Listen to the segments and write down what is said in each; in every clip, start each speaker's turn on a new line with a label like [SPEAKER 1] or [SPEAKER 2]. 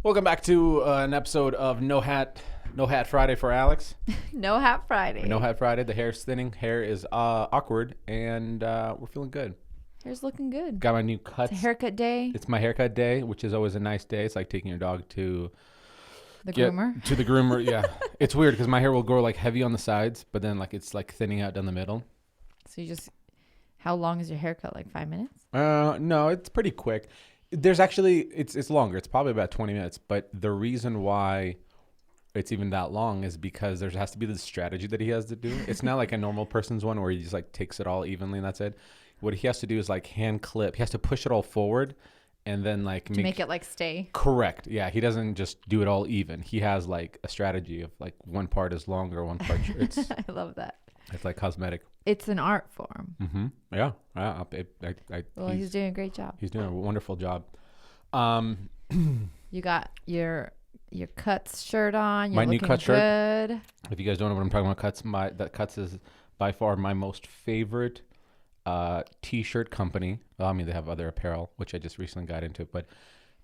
[SPEAKER 1] Welcome back to an episode of No Hat Friday for Alex.
[SPEAKER 2] No Hat Friday.
[SPEAKER 1] No Hat Friday. The hair's thinning. Hair is awkward, and we're feeling good.
[SPEAKER 2] Hair's looking good.
[SPEAKER 1] Got my new cuts.
[SPEAKER 2] It's a haircut day.
[SPEAKER 1] It's my haircut day, which is always a nice day. It's like taking your dog to
[SPEAKER 2] The groomer.
[SPEAKER 1] To the groomer, yeah. It's weird because my hair will grow like heavy on the sides, but then like it's like thinning out down the middle.
[SPEAKER 2] So you just, how long is your haircut? Like 5 minutes?
[SPEAKER 1] No, it's pretty quick. There's actually, it's longer. It's probably about 20 minutes. But the reason why it's even that long is because there has to be this strategy that he has to do. It's not like a normal person's one where he just like takes it all evenly and that's it. What he has to do is like hand clip. He has to push it all forward and then like
[SPEAKER 2] To make it like stay.
[SPEAKER 1] Correct. Yeah. He doesn't just do it all even. He has like a strategy of like one part is longer, one part.
[SPEAKER 2] I love that.
[SPEAKER 1] It's like cosmetic.
[SPEAKER 2] It's an art form.
[SPEAKER 1] Mm-hmm. Yeah.
[SPEAKER 2] Well, he's doing a great job.
[SPEAKER 1] He's doing a wonderful job.
[SPEAKER 2] You got your Cuts shirt on. You're
[SPEAKER 1] My new
[SPEAKER 2] looking
[SPEAKER 1] Cuts shirt.
[SPEAKER 2] good.
[SPEAKER 1] If you guys don't know what I'm talking about, Cuts is by far my most favorite t-shirt company. Well, I mean, they have other apparel, which I just recently got into, but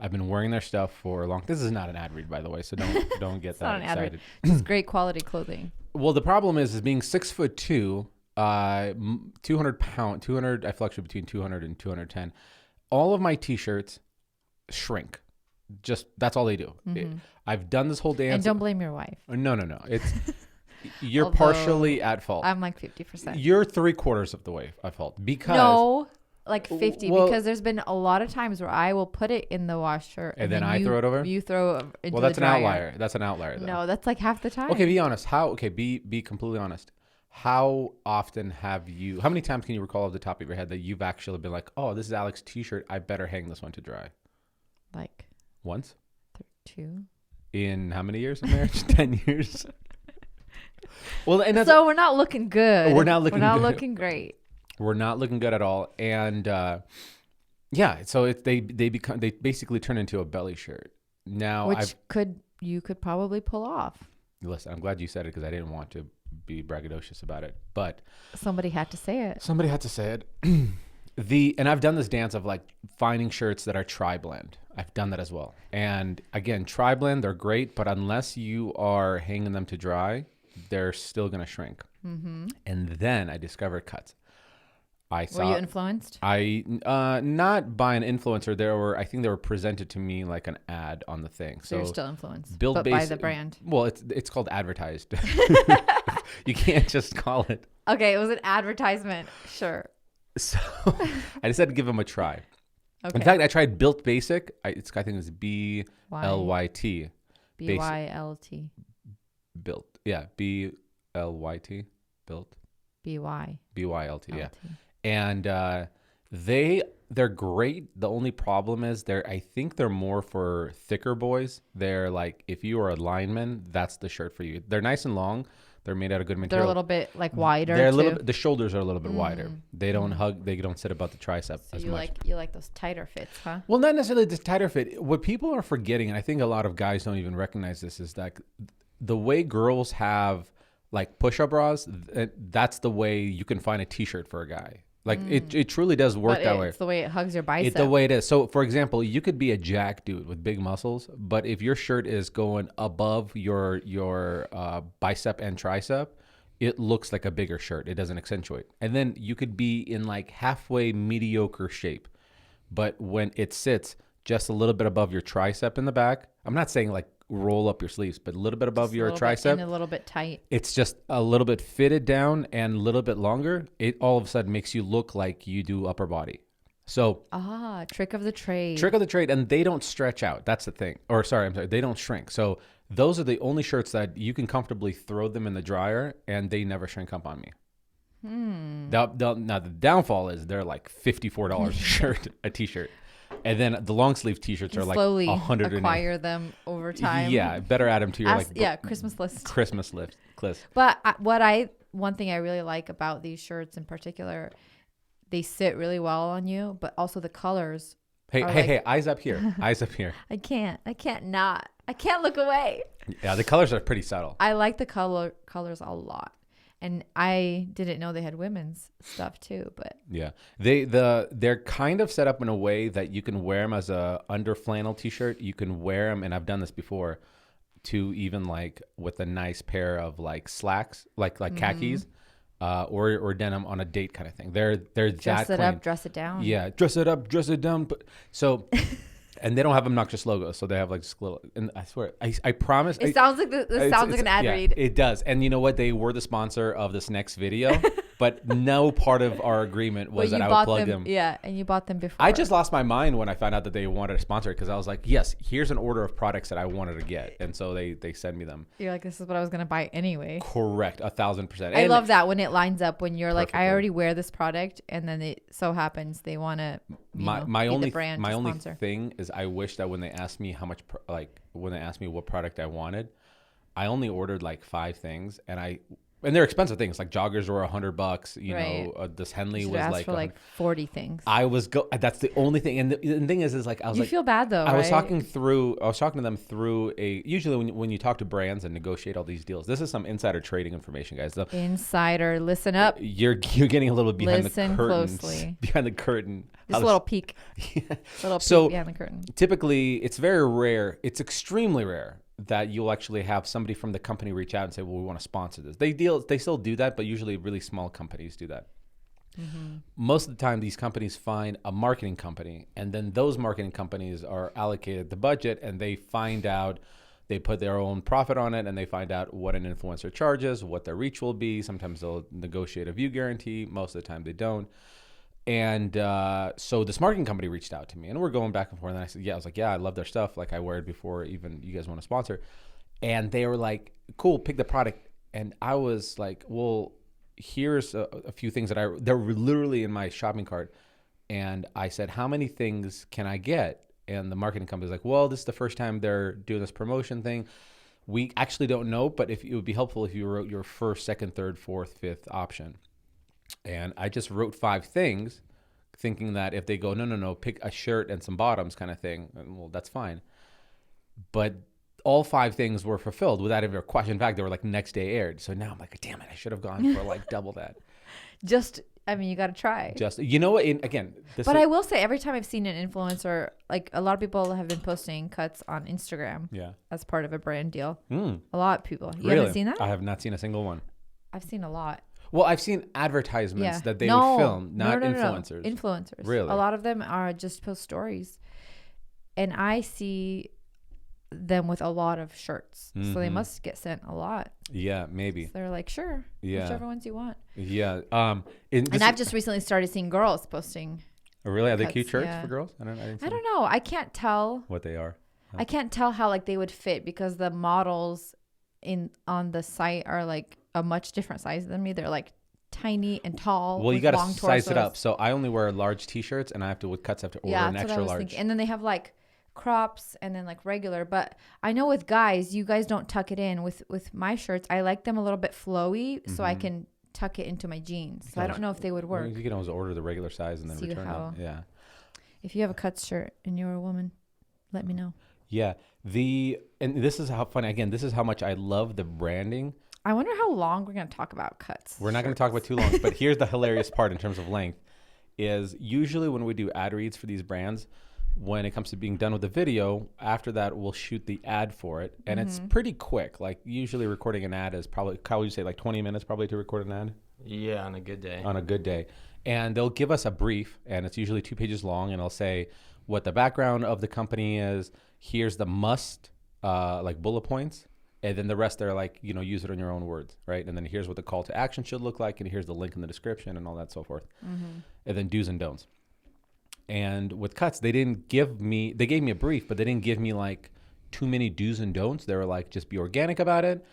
[SPEAKER 1] I've been wearing their stuff for a long. This is not an ad read, by the way, so don't get that excited.
[SPEAKER 2] Just great quality clothing.
[SPEAKER 1] Well, the problem is being 6'2", 200 pound, 200. I fluctuate between 200 and 210. All of my t-shirts shrink. Just that's all they do.
[SPEAKER 2] Mm-hmm.
[SPEAKER 1] I've done this whole dance.
[SPEAKER 2] And don't blame your wife.
[SPEAKER 1] No. It's you're
[SPEAKER 2] Although
[SPEAKER 1] partially at fault.
[SPEAKER 2] I'm like 50%.
[SPEAKER 1] You're 3/4 of the way at fault because
[SPEAKER 2] No, like 50
[SPEAKER 1] Well,
[SPEAKER 2] because there's been a lot of times where I will put it in the washer
[SPEAKER 1] and then I throw it over.
[SPEAKER 2] You throw it into
[SPEAKER 1] Well, that's
[SPEAKER 2] the
[SPEAKER 1] an
[SPEAKER 2] dryer.
[SPEAKER 1] outlier. That's an outlier, though.
[SPEAKER 2] No, that's like half the time.
[SPEAKER 1] Okay, be honest. Be completely honest. How often have you? How many times can you recall off the top of your head that you've actually been like, "Oh, this is Alex's T-shirt. I better hang this one to dry."
[SPEAKER 2] Like
[SPEAKER 1] Once.
[SPEAKER 2] 2.
[SPEAKER 1] In how many years of marriage? 10 years. Well, and that's,
[SPEAKER 2] So we're not looking good.
[SPEAKER 1] We're not looking
[SPEAKER 2] We're not
[SPEAKER 1] good.
[SPEAKER 2] looking great.
[SPEAKER 1] we're not looking good at all, and yeah. So they basically turn into a belly shirt. Now,
[SPEAKER 2] Which you could probably pull off.
[SPEAKER 1] listen. I'm glad you said it because I didn't want to be braggadocious about it, but
[SPEAKER 2] Somebody had to say it.
[SPEAKER 1] somebody had to say it. And I've done this dance of like finding shirts that are tri-blend. I've done that as well. And again, tri-blend, they're great, but unless you are hanging them to dry, they're still going to shrink.
[SPEAKER 2] Mm-hmm.
[SPEAKER 1] And then I discovered Cuts.
[SPEAKER 2] Were you influenced?
[SPEAKER 1] Not by an influencer. I think they were presented to me like an ad on the thing.
[SPEAKER 2] So you're still influenced,
[SPEAKER 1] build
[SPEAKER 2] but by the brand.
[SPEAKER 1] Well, it's called advertised. You can't just call it.
[SPEAKER 2] Okay, it was an advertisement. Sure.
[SPEAKER 1] So I decided to give them a try.
[SPEAKER 2] Okay.
[SPEAKER 1] In fact, I tried Built Basic. I think it's BLYT.
[SPEAKER 2] BYLT.
[SPEAKER 1] Built. Yeah, BLYT. Built. BYLT. Yeah. And they're great. The only problem is I think they're more for thicker boys. They're like, if you are a lineman, that's the shirt for you. They're nice and long. They're made out of good material.
[SPEAKER 2] They're a little bit like wider.
[SPEAKER 1] They're a
[SPEAKER 2] too.
[SPEAKER 1] little. The shoulders are a little bit wider. They don't hug. They don't sit above the tricep
[SPEAKER 2] So
[SPEAKER 1] as
[SPEAKER 2] you
[SPEAKER 1] much.
[SPEAKER 2] you like those tighter fits, huh?
[SPEAKER 1] Well, not necessarily the tighter fit. What people are forgetting, and I think a lot of guys don't even recognize this, is that the way girls have like push-up bras, that's the way you can find a T-shirt for a guy. Like it truly does work that way.
[SPEAKER 2] It's the way it hugs your bicep.
[SPEAKER 1] It's the way it is. So, for example, you could be a jack dude with big muscles, but if your shirt is going above your bicep and tricep, it looks like a bigger shirt. It doesn't accentuate. And then you could be in like halfway mediocre shape, but when it sits just a little bit above your tricep in the back, I'm not saying like roll up your sleeves, but a little bit above your tricep,
[SPEAKER 2] and a little bit tight.
[SPEAKER 1] it's just a little bit fitted down and a little bit longer. It all of a sudden makes you look like you do upper body. So
[SPEAKER 2] Trick of the trade.
[SPEAKER 1] trick of the trade, and they don't stretch out. That's the thing. Or sorry, I'm sorry, they don't shrink. So those are the only shirts that you can comfortably throw them in the dryer, and they never shrink up on me. Now the downfall is they're like $54 a shirt, a t-shirt, and then the long sleeve t-shirts are like
[SPEAKER 2] slowly
[SPEAKER 1] $100.
[SPEAKER 2] acquire them over time.
[SPEAKER 1] Yeah, better add them to your
[SPEAKER 2] Christmas list.
[SPEAKER 1] Christmas list.
[SPEAKER 2] But one thing I really like about these shirts in particular, they sit really well on you, but also the colors.
[SPEAKER 1] Hey, eyes up here. Eyes up here.
[SPEAKER 2] I can't look away.
[SPEAKER 1] Yeah, the colors are pretty subtle.
[SPEAKER 2] I like the colors a lot. And I didn't know they had women's stuff too, but
[SPEAKER 1] Yeah, they're kind of set up in a way that you can wear them as a under flannel t-shirt. You can wear them, and I've done this before, to even like with a nice pair of like slacks, like khakis, or denim on a date kind of thing. They're
[SPEAKER 2] dress
[SPEAKER 1] that
[SPEAKER 2] it
[SPEAKER 1] plain.
[SPEAKER 2] up, dress it down.
[SPEAKER 1] Yeah, dress it up, dress it down. But so. And they don't have obnoxious logos, so they have like just little. And I swear, I promise.
[SPEAKER 2] It sounds like this sounds like an ad read.
[SPEAKER 1] It does. And you know what? They were the sponsor of this next video, but no part of our agreement was that I would plug them.
[SPEAKER 2] Yeah, and you bought them before.
[SPEAKER 1] I just lost my mind when I found out that they wanted to sponsor it because I was like, yes, here's an order of products that I wanted to get, and so they send me them.
[SPEAKER 2] You're like, this is what I was gonna buy anyway.
[SPEAKER 1] Correct, 1,000%.
[SPEAKER 2] I love that when it lines up when you're like, I
[SPEAKER 1] Perfectly.
[SPEAKER 2] already wear this product, and then it so happens they want to
[SPEAKER 1] My
[SPEAKER 2] be
[SPEAKER 1] only
[SPEAKER 2] the brand
[SPEAKER 1] my
[SPEAKER 2] to
[SPEAKER 1] only
[SPEAKER 2] sponsor.
[SPEAKER 1] thing is I wish that when they asked me how much when they asked me what product I wanted, I only ordered like 5 things, and they're expensive things like joggers were $100. You
[SPEAKER 2] Right.
[SPEAKER 1] know, this Henley
[SPEAKER 2] You should
[SPEAKER 1] was
[SPEAKER 2] ask
[SPEAKER 1] like
[SPEAKER 2] for like 40 things.
[SPEAKER 1] That's the only thing. And the thing is like I was
[SPEAKER 2] You
[SPEAKER 1] like
[SPEAKER 2] feel bad though,
[SPEAKER 1] I was
[SPEAKER 2] right?
[SPEAKER 1] talking to them through usually when you talk to brands and negotiate all these deals, this is some insider trading information, guys. So
[SPEAKER 2] Insider, listen up.
[SPEAKER 1] you're getting a little behind
[SPEAKER 2] Listen
[SPEAKER 1] the curtains,
[SPEAKER 2] closely.
[SPEAKER 1] behind the curtain.
[SPEAKER 2] Just a little peek. Little peek
[SPEAKER 1] So
[SPEAKER 2] behind the curtain.
[SPEAKER 1] typically, it's very rare. It's extremely rare that you'll actually have somebody from the company reach out and say, "Well, we want to sponsor this." They still do that, but usually really small companies do that. Most of the time, these companies find a marketing company, and then those marketing companies are allocated the budget, and they find out, they put their own profit on it, and they find out what an influencer charges, what their reach will be. Sometimes they'll negotiate a view guarantee. Most of the time, they don't. And so this marketing company reached out to me, and we're going back and forth. And I said, "Yeah," I was like, "Yeah, I love their stuff. Like I wear it before even you guys want to sponsor." And they were like, "Cool, pick the product." And I was like, "Well, here's a few things that they're literally in my shopping cart." And I said, "How many things can I get?" And the marketing company was like, "Well, this is the first time they're doing this promotion thing. We actually don't know, but if it would be helpful if you wrote your first, second, third, fourth, fifth option." And I just wrote 5 things, thinking that if they go, no, pick a shirt and some bottoms kind of thing, well, that's fine. But all 5 things were fulfilled without even a question. In fact, they were like next day aired. So now I'm like, damn it, I should have gone for like double that.
[SPEAKER 2] I mean, you got to try.
[SPEAKER 1] Just, you know what? Again,
[SPEAKER 2] I will say, every time I've seen an influencer, like a lot of people have been posting cuts on Instagram as part of a brand deal. A lot of people. You haven't seen that?
[SPEAKER 1] I have not seen a single one.
[SPEAKER 2] I've seen a lot.
[SPEAKER 1] Well, I've seen advertisements that they would film, not influencers.
[SPEAKER 2] No. Influencers.
[SPEAKER 1] Really?
[SPEAKER 2] A lot of them are just post stories. And I see them with a lot of shirts. So they must get sent a lot.
[SPEAKER 1] Yeah, maybe.
[SPEAKER 2] So they're like, sure.
[SPEAKER 1] Yeah.
[SPEAKER 2] Whichever ones you want.
[SPEAKER 1] Yeah.
[SPEAKER 2] And I've just recently started seeing girls posting.
[SPEAKER 1] Really? Are they
[SPEAKER 2] cuts,
[SPEAKER 1] cute shirts
[SPEAKER 2] yeah.
[SPEAKER 1] for girls? I didn't see
[SPEAKER 2] I don't know. I can't tell.
[SPEAKER 1] what they are.
[SPEAKER 2] I can't tell how like they would fit because the models on the site are like a much different size than me. They're like tiny and tall.
[SPEAKER 1] Well, you
[SPEAKER 2] with
[SPEAKER 1] got to
[SPEAKER 2] long
[SPEAKER 1] size it
[SPEAKER 2] torsos.
[SPEAKER 1] up. So I only wear large T-shirts, and I have to with cuts. I have to order an
[SPEAKER 2] that's what I
[SPEAKER 1] extra
[SPEAKER 2] was
[SPEAKER 1] large.
[SPEAKER 2] thinking. And then they have like crops and then like regular. But I know with guys, you guys don't tuck it in. With my shirts, I like them a little bit flowy, so I can tuck it into my jeans. So I don't know if they would work.
[SPEAKER 1] You can always order the regular size and then
[SPEAKER 2] See
[SPEAKER 1] return
[SPEAKER 2] how-
[SPEAKER 1] it. Yeah.
[SPEAKER 2] If you have a cut shirt and you're a woman, let me know.
[SPEAKER 1] Yeah. And this is how funny. Again, this is how much I love the branding.
[SPEAKER 2] I wonder how long we're going to talk about cuts.
[SPEAKER 1] We're not going to talk about too long, but here's the hilarious part in terms of length is usually when we do ad reads for these brands, when it comes to being done with the video, after that, we'll shoot the ad for it. And it's pretty quick. Like usually recording an ad is probably, how would you say, like 20 minutes probably to record an ad?
[SPEAKER 3] Yeah, on a good day.
[SPEAKER 1] On a good day. And they'll give us a brief, and it's usually 2 pages long, and they'll say what the background of the company is. Here's the like bullet points. And then the rest are like, use it in your own words, right? And then here's what the call to action should look like, and here's the link in the description and all that so forth. And then do's and don'ts. And with cuts, they gave me a brief, but they didn't give me like too many do's and don'ts. They were like, just be organic about it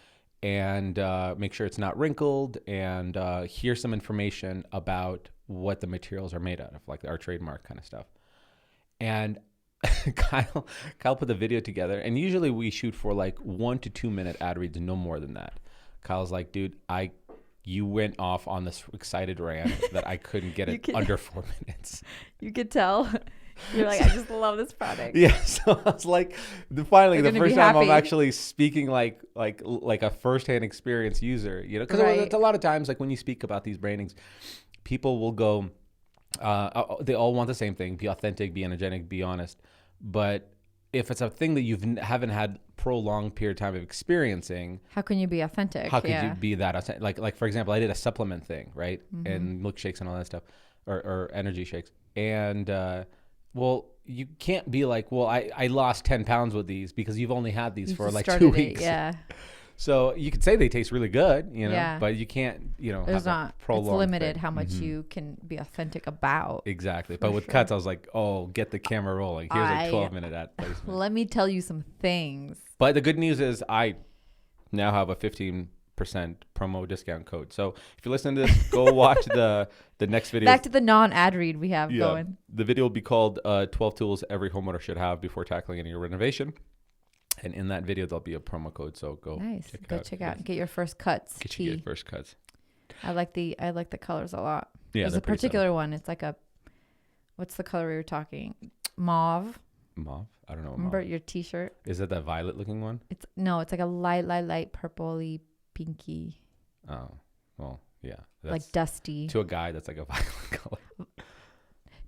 [SPEAKER 1] and make sure it's not wrinkled, and here's some information about what the materials are made out of, like our trademark kind of stuff. And Kyle put the video together, and usually we shoot for like 1 to 2 minute ad reads, no more than that. Kyle's like, dude, you went off on this excited rant that I couldn't get it under 4 minutes.
[SPEAKER 2] You could tell. You're like, I just love this product.
[SPEAKER 1] Yeah, so I was like, finally,
[SPEAKER 2] They're
[SPEAKER 1] the
[SPEAKER 2] gonna
[SPEAKER 1] first
[SPEAKER 2] be
[SPEAKER 1] time I'm
[SPEAKER 2] happy.
[SPEAKER 1] actually speaking like a firsthand experience user, because
[SPEAKER 2] Right.
[SPEAKER 1] it's a lot of times like when you speak about these brandings, people will go, they all want the same thing: be authentic, be energetic, be honest. But if it's a thing that haven't had prolonged period of time of experiencing,
[SPEAKER 2] How can you be authentic?
[SPEAKER 1] how could
[SPEAKER 2] yeah.
[SPEAKER 1] you be that authentic? Like for example, I did a supplement thing, right?
[SPEAKER 2] Mm-hmm.
[SPEAKER 1] And milkshakes and all that stuff, or energy shakes. And well, you can't be like, well, I lost 10 pounds with these because you've only had these
[SPEAKER 2] You
[SPEAKER 1] for
[SPEAKER 2] just
[SPEAKER 1] like
[SPEAKER 2] started
[SPEAKER 1] 2
[SPEAKER 2] it,
[SPEAKER 1] weeks.
[SPEAKER 2] Yeah.
[SPEAKER 1] So you could say they taste really good,
[SPEAKER 2] Yeah.
[SPEAKER 1] but you can't,
[SPEAKER 2] There's
[SPEAKER 1] have a
[SPEAKER 2] not. It's
[SPEAKER 1] prolonged
[SPEAKER 2] limited
[SPEAKER 1] thing.
[SPEAKER 2] how much
[SPEAKER 1] Mhm.
[SPEAKER 2] you can be authentic about.
[SPEAKER 1] Exactly.
[SPEAKER 2] For
[SPEAKER 1] But with
[SPEAKER 2] sure.
[SPEAKER 1] cuts, I was like, oh, get the camera rolling. Here's a 12-minute ad placement.
[SPEAKER 2] Let me tell you some things.
[SPEAKER 1] But the good news is I now have a 15% promo discount code. So if you're listening to this, go watch the next video.
[SPEAKER 2] Back to the non-ad read we have going.
[SPEAKER 1] The video will be called 12 Tools Every Homeowner Should Have Before Tackling Any Renovation. And in that video, there'll be a promo code. So go
[SPEAKER 2] Nice.
[SPEAKER 1] check it
[SPEAKER 2] Go
[SPEAKER 1] out.
[SPEAKER 2] check out and get your first cuts.
[SPEAKER 1] Get
[SPEAKER 2] Key.
[SPEAKER 1] your first cuts.
[SPEAKER 2] I like the colors a lot.
[SPEAKER 1] Yeah,
[SPEAKER 2] There's
[SPEAKER 1] they're
[SPEAKER 2] a
[SPEAKER 1] pretty
[SPEAKER 2] particular one. It's like what's the color we were talking? Mauve.
[SPEAKER 1] Mauve? I don't know. What
[SPEAKER 2] Remember
[SPEAKER 1] mauve.
[SPEAKER 2] your T-shirt?
[SPEAKER 1] Is that that violet looking one?
[SPEAKER 2] It's like a light purpley, pinky,
[SPEAKER 1] Oh, well, yeah.
[SPEAKER 2] like dusty.
[SPEAKER 1] To a guy, that's like a violet color.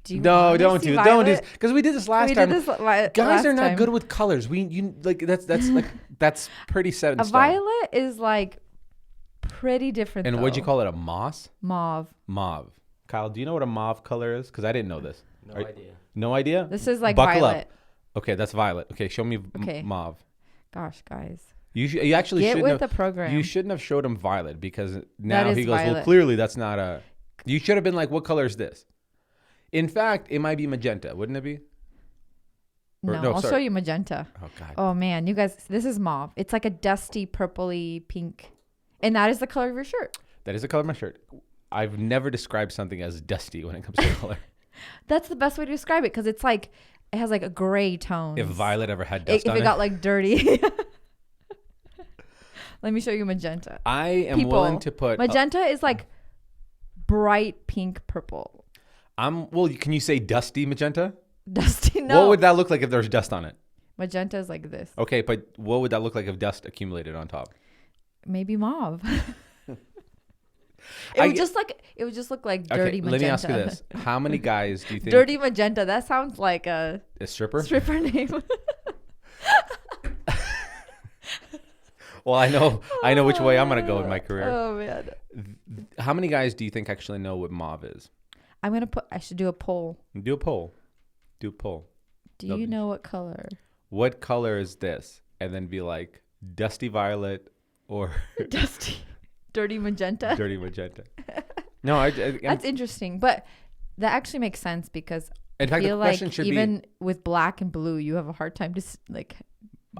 [SPEAKER 2] Do you
[SPEAKER 1] No,
[SPEAKER 2] wanna
[SPEAKER 1] don't
[SPEAKER 2] see
[SPEAKER 1] do
[SPEAKER 2] violet?
[SPEAKER 1] because we did this last
[SPEAKER 2] We
[SPEAKER 1] time.
[SPEAKER 2] did this
[SPEAKER 1] Guys
[SPEAKER 2] last
[SPEAKER 1] are not
[SPEAKER 2] time.
[SPEAKER 1] good with colors. That's like that's pretty set in
[SPEAKER 2] A
[SPEAKER 1] stone.
[SPEAKER 2] violet is like pretty different.
[SPEAKER 1] And what'd you
[SPEAKER 2] though.
[SPEAKER 1] call it? A moss?
[SPEAKER 2] Mauve.
[SPEAKER 1] Mauve. Kyle, do you know what a mauve color is? Because I didn't know this.
[SPEAKER 3] No
[SPEAKER 1] Are-
[SPEAKER 3] idea.
[SPEAKER 1] No idea?
[SPEAKER 2] This is like
[SPEAKER 1] Buckle
[SPEAKER 2] violet.
[SPEAKER 1] up. Okay, that's violet. Okay, show me
[SPEAKER 2] Okay.
[SPEAKER 1] mauve.
[SPEAKER 2] Gosh, guys,
[SPEAKER 1] You actually
[SPEAKER 2] get
[SPEAKER 1] shouldn't
[SPEAKER 2] with
[SPEAKER 1] have.
[SPEAKER 2] the program.
[SPEAKER 1] You shouldn't have showed him violet because now
[SPEAKER 2] is
[SPEAKER 1] he goes, well,
[SPEAKER 2] violet.
[SPEAKER 1] clearly that's not a. You should have been like, what color is this? In fact, it might be magenta, wouldn't it be?
[SPEAKER 2] no,
[SPEAKER 1] no,
[SPEAKER 2] I'll
[SPEAKER 1] sorry.
[SPEAKER 2] show you magenta.
[SPEAKER 1] Oh God.
[SPEAKER 2] Oh man, you guys, this is mauve. It's like a dusty purpley pink, and that is the color of your shirt.
[SPEAKER 1] That is the color of my shirt. I've never described something as dusty when it comes to color.
[SPEAKER 2] That's the best way to describe it because it's like it has like a gray tone.
[SPEAKER 1] If violet ever had dust
[SPEAKER 2] if
[SPEAKER 1] on
[SPEAKER 2] it got like dirty. Let me show you magenta.
[SPEAKER 1] I am
[SPEAKER 2] People,
[SPEAKER 1] willing to put.
[SPEAKER 2] Magenta is like bright pink purple.
[SPEAKER 1] Well, can you say dusty magenta?
[SPEAKER 2] Dusty. No.
[SPEAKER 1] What would that look like if there's dust on it?
[SPEAKER 2] Magenta is like this.
[SPEAKER 1] Okay, but what would that look like if dust accumulated on top?
[SPEAKER 2] Maybe mauve.
[SPEAKER 1] I-
[SPEAKER 2] It would just look like dirty
[SPEAKER 1] Okay,
[SPEAKER 2] magenta.
[SPEAKER 1] let me ask you this: how many guys do you think
[SPEAKER 2] Dirty magenta. That sounds like a
[SPEAKER 1] a stripper?
[SPEAKER 2] stripper name.
[SPEAKER 1] Well, I know which way I'm gonna go in my career.
[SPEAKER 2] Oh man.
[SPEAKER 1] How many guys do you think actually know what mauve is?
[SPEAKER 2] I should do a poll.
[SPEAKER 1] Do a poll. Do a poll.
[SPEAKER 2] Do
[SPEAKER 1] That'll
[SPEAKER 2] you
[SPEAKER 1] be-
[SPEAKER 2] know what color?
[SPEAKER 1] What color is this? And then be like dusty violet or
[SPEAKER 2] Dusty. Dirty magenta.
[SPEAKER 1] dirty magenta. No,
[SPEAKER 2] That's interesting. But that actually makes sense because
[SPEAKER 1] in
[SPEAKER 2] I
[SPEAKER 1] fact, the
[SPEAKER 2] feel like
[SPEAKER 1] question should be:
[SPEAKER 2] even with black and blue, you have a hard time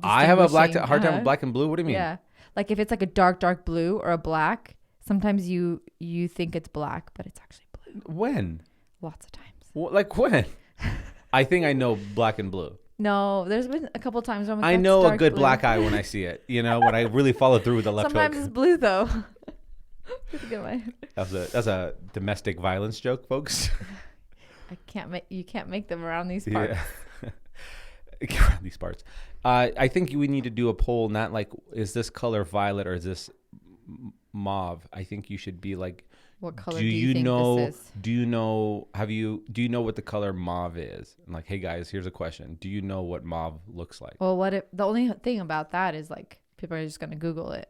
[SPEAKER 1] I have a
[SPEAKER 2] distinguishing.
[SPEAKER 1] hard time
[SPEAKER 2] Uh-huh.
[SPEAKER 1] with black and blue. What do you mean?
[SPEAKER 2] Yeah. Like if it's like a dark blue or a black, sometimes you think it's black, but it's actually blue.
[SPEAKER 1] When?
[SPEAKER 2] Lots of times.
[SPEAKER 1] Like when? I think I know black and blue.
[SPEAKER 2] No, there's been a couple times where I'm like,
[SPEAKER 1] I
[SPEAKER 2] "That's
[SPEAKER 1] know a
[SPEAKER 2] dark
[SPEAKER 1] good
[SPEAKER 2] blue."
[SPEAKER 1] black eye when I see it. When I really follow through with the left
[SPEAKER 2] Sometimes
[SPEAKER 1] hook.
[SPEAKER 2] it's blue though. That's a good one.
[SPEAKER 1] That's a domestic violence joke, folks.
[SPEAKER 2] You can't make them around these parts.
[SPEAKER 1] Yeah. These parts. I think we need to do a poll, not like, is this color violet or is this mauve? I think you should be like,
[SPEAKER 2] What color
[SPEAKER 1] do
[SPEAKER 2] do you
[SPEAKER 1] you
[SPEAKER 2] think
[SPEAKER 1] know,
[SPEAKER 2] this is?
[SPEAKER 1] do you know what the color mauve is? And like, hey guys, here's a question. Do you know what mauve looks like?
[SPEAKER 2] Well, the only thing about that is like people are just gonna Google it.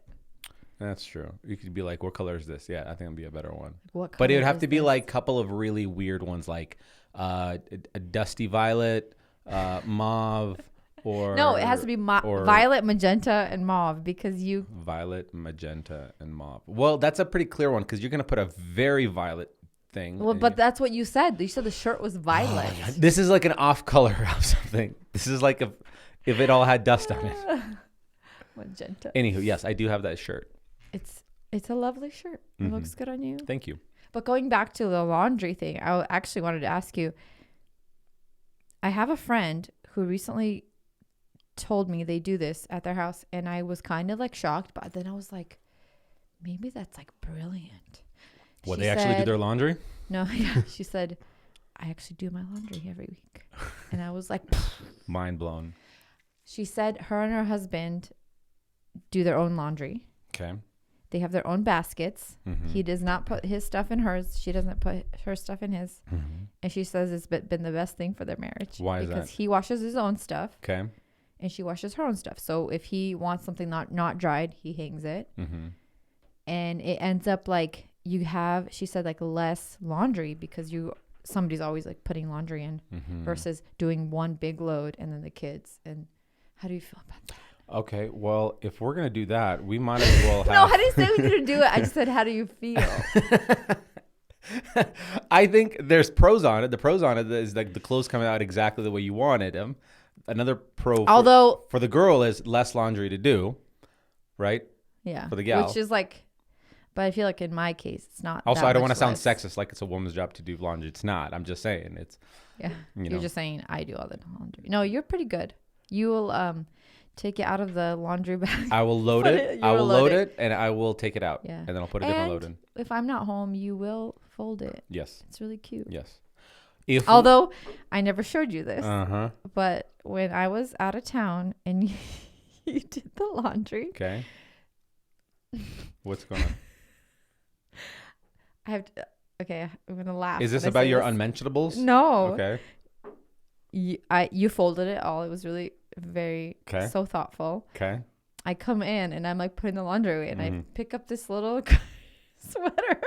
[SPEAKER 1] That's true. You could be like, what color is this? Yeah, I think it'd be a better one.
[SPEAKER 2] What color
[SPEAKER 1] But it would have
[SPEAKER 2] is
[SPEAKER 1] to be
[SPEAKER 2] this?
[SPEAKER 1] like a couple of really weird ones, like a dusty violet, mauve, or
[SPEAKER 2] No, it has to be
[SPEAKER 1] or-
[SPEAKER 2] violet, magenta, and mauve because you.
[SPEAKER 1] violet, magenta, and mauve. Well, that's a pretty clear one because you're gonna put a very violet thing.
[SPEAKER 2] Well,
[SPEAKER 1] and
[SPEAKER 2] but that's what you said. You said the shirt was violet.
[SPEAKER 1] this is like an off color of something. This is like if it all had dust on it.
[SPEAKER 2] Magenta.
[SPEAKER 1] Anywho, yes, I do have that shirt.
[SPEAKER 2] It's a lovely shirt. It
[SPEAKER 1] Mhm.
[SPEAKER 2] looks good on you.
[SPEAKER 1] Thank you.
[SPEAKER 2] But going back to the laundry thing, I actually wanted to ask you. I have a friend who recently told me they do this at their house, and I was kind of like shocked, but then I was like, maybe that's like brilliant.
[SPEAKER 1] What,
[SPEAKER 2] She
[SPEAKER 1] they actually do
[SPEAKER 2] said-
[SPEAKER 1] their laundry?
[SPEAKER 2] No, yeah. She said I actually do my laundry every week. And I was like,
[SPEAKER 1] Mind blown.
[SPEAKER 2] she said her and her husband do their own laundry.
[SPEAKER 1] Okay.
[SPEAKER 2] They have their own baskets.
[SPEAKER 1] Mm-hmm.
[SPEAKER 2] He does not put his stuff in hers. She doesn't put her stuff in his.
[SPEAKER 1] Mm-hmm.
[SPEAKER 2] And she says it's been the best thing for their marriage.
[SPEAKER 1] Why is
[SPEAKER 2] because
[SPEAKER 1] that?
[SPEAKER 2] he washes his own stuff
[SPEAKER 1] Okay.
[SPEAKER 2] and she washes her own stuff. So if he wants something not dried, he hangs it.
[SPEAKER 1] Mm-hmm.
[SPEAKER 2] And it ends up like you have, she said, like less laundry because somebody's always like putting laundry in
[SPEAKER 1] Mm-hmm.
[SPEAKER 2] versus doing one big load and then the kids. And how do you feel about that?
[SPEAKER 1] Okay, well, if we're gonna do that, we might as well have.
[SPEAKER 2] No, I didn't say we need to do it. I just said, how do you feel?
[SPEAKER 1] I think there's pros on it. The pros on it is like the clothes come out exactly the way you wanted them. Another pro,
[SPEAKER 2] Although,
[SPEAKER 1] for the girl, is less laundry to do, right?
[SPEAKER 2] yeah,
[SPEAKER 1] for the gal.
[SPEAKER 2] which is like, but I feel like in my case, it's not.
[SPEAKER 1] Also,
[SPEAKER 2] that
[SPEAKER 1] I don't
[SPEAKER 2] much
[SPEAKER 1] want to sound
[SPEAKER 2] less.
[SPEAKER 1] sexist, like it's a woman's job to do laundry. It's not. I'm just saying it's.
[SPEAKER 2] Yeah,
[SPEAKER 1] You
[SPEAKER 2] you're
[SPEAKER 1] know.
[SPEAKER 2] just saying I do all the laundry. No, you're pretty good. You will take it out of the laundry bag.
[SPEAKER 1] I will load
[SPEAKER 2] Put
[SPEAKER 1] it.
[SPEAKER 2] it-
[SPEAKER 1] I
[SPEAKER 2] you
[SPEAKER 1] will
[SPEAKER 2] will
[SPEAKER 1] load
[SPEAKER 2] load
[SPEAKER 1] it, and I will take it out.
[SPEAKER 2] Yeah.
[SPEAKER 1] And then I'll put a different
[SPEAKER 2] And
[SPEAKER 1] load in.
[SPEAKER 2] if I'm not home, you will fold it.
[SPEAKER 1] Yes.
[SPEAKER 2] It's really cute.
[SPEAKER 1] Yes. If.
[SPEAKER 2] Although I never showed you this,
[SPEAKER 1] Uh huh.
[SPEAKER 2] but when I was out of town and you did the laundry,
[SPEAKER 1] Okay. What's going on?
[SPEAKER 2] I have to. Okay, I'm gonna laugh.
[SPEAKER 1] Is this
[SPEAKER 2] when I
[SPEAKER 1] about
[SPEAKER 2] say
[SPEAKER 1] your
[SPEAKER 2] this.
[SPEAKER 1] unmentionables?
[SPEAKER 2] No.
[SPEAKER 1] Okay.
[SPEAKER 2] You folded it all. It was really very
[SPEAKER 1] Okay.
[SPEAKER 2] so thoughtful.
[SPEAKER 1] Okay.
[SPEAKER 2] I come in and I'm like putting the laundry away and I
[SPEAKER 1] Mhm.
[SPEAKER 2] pick up this little sweater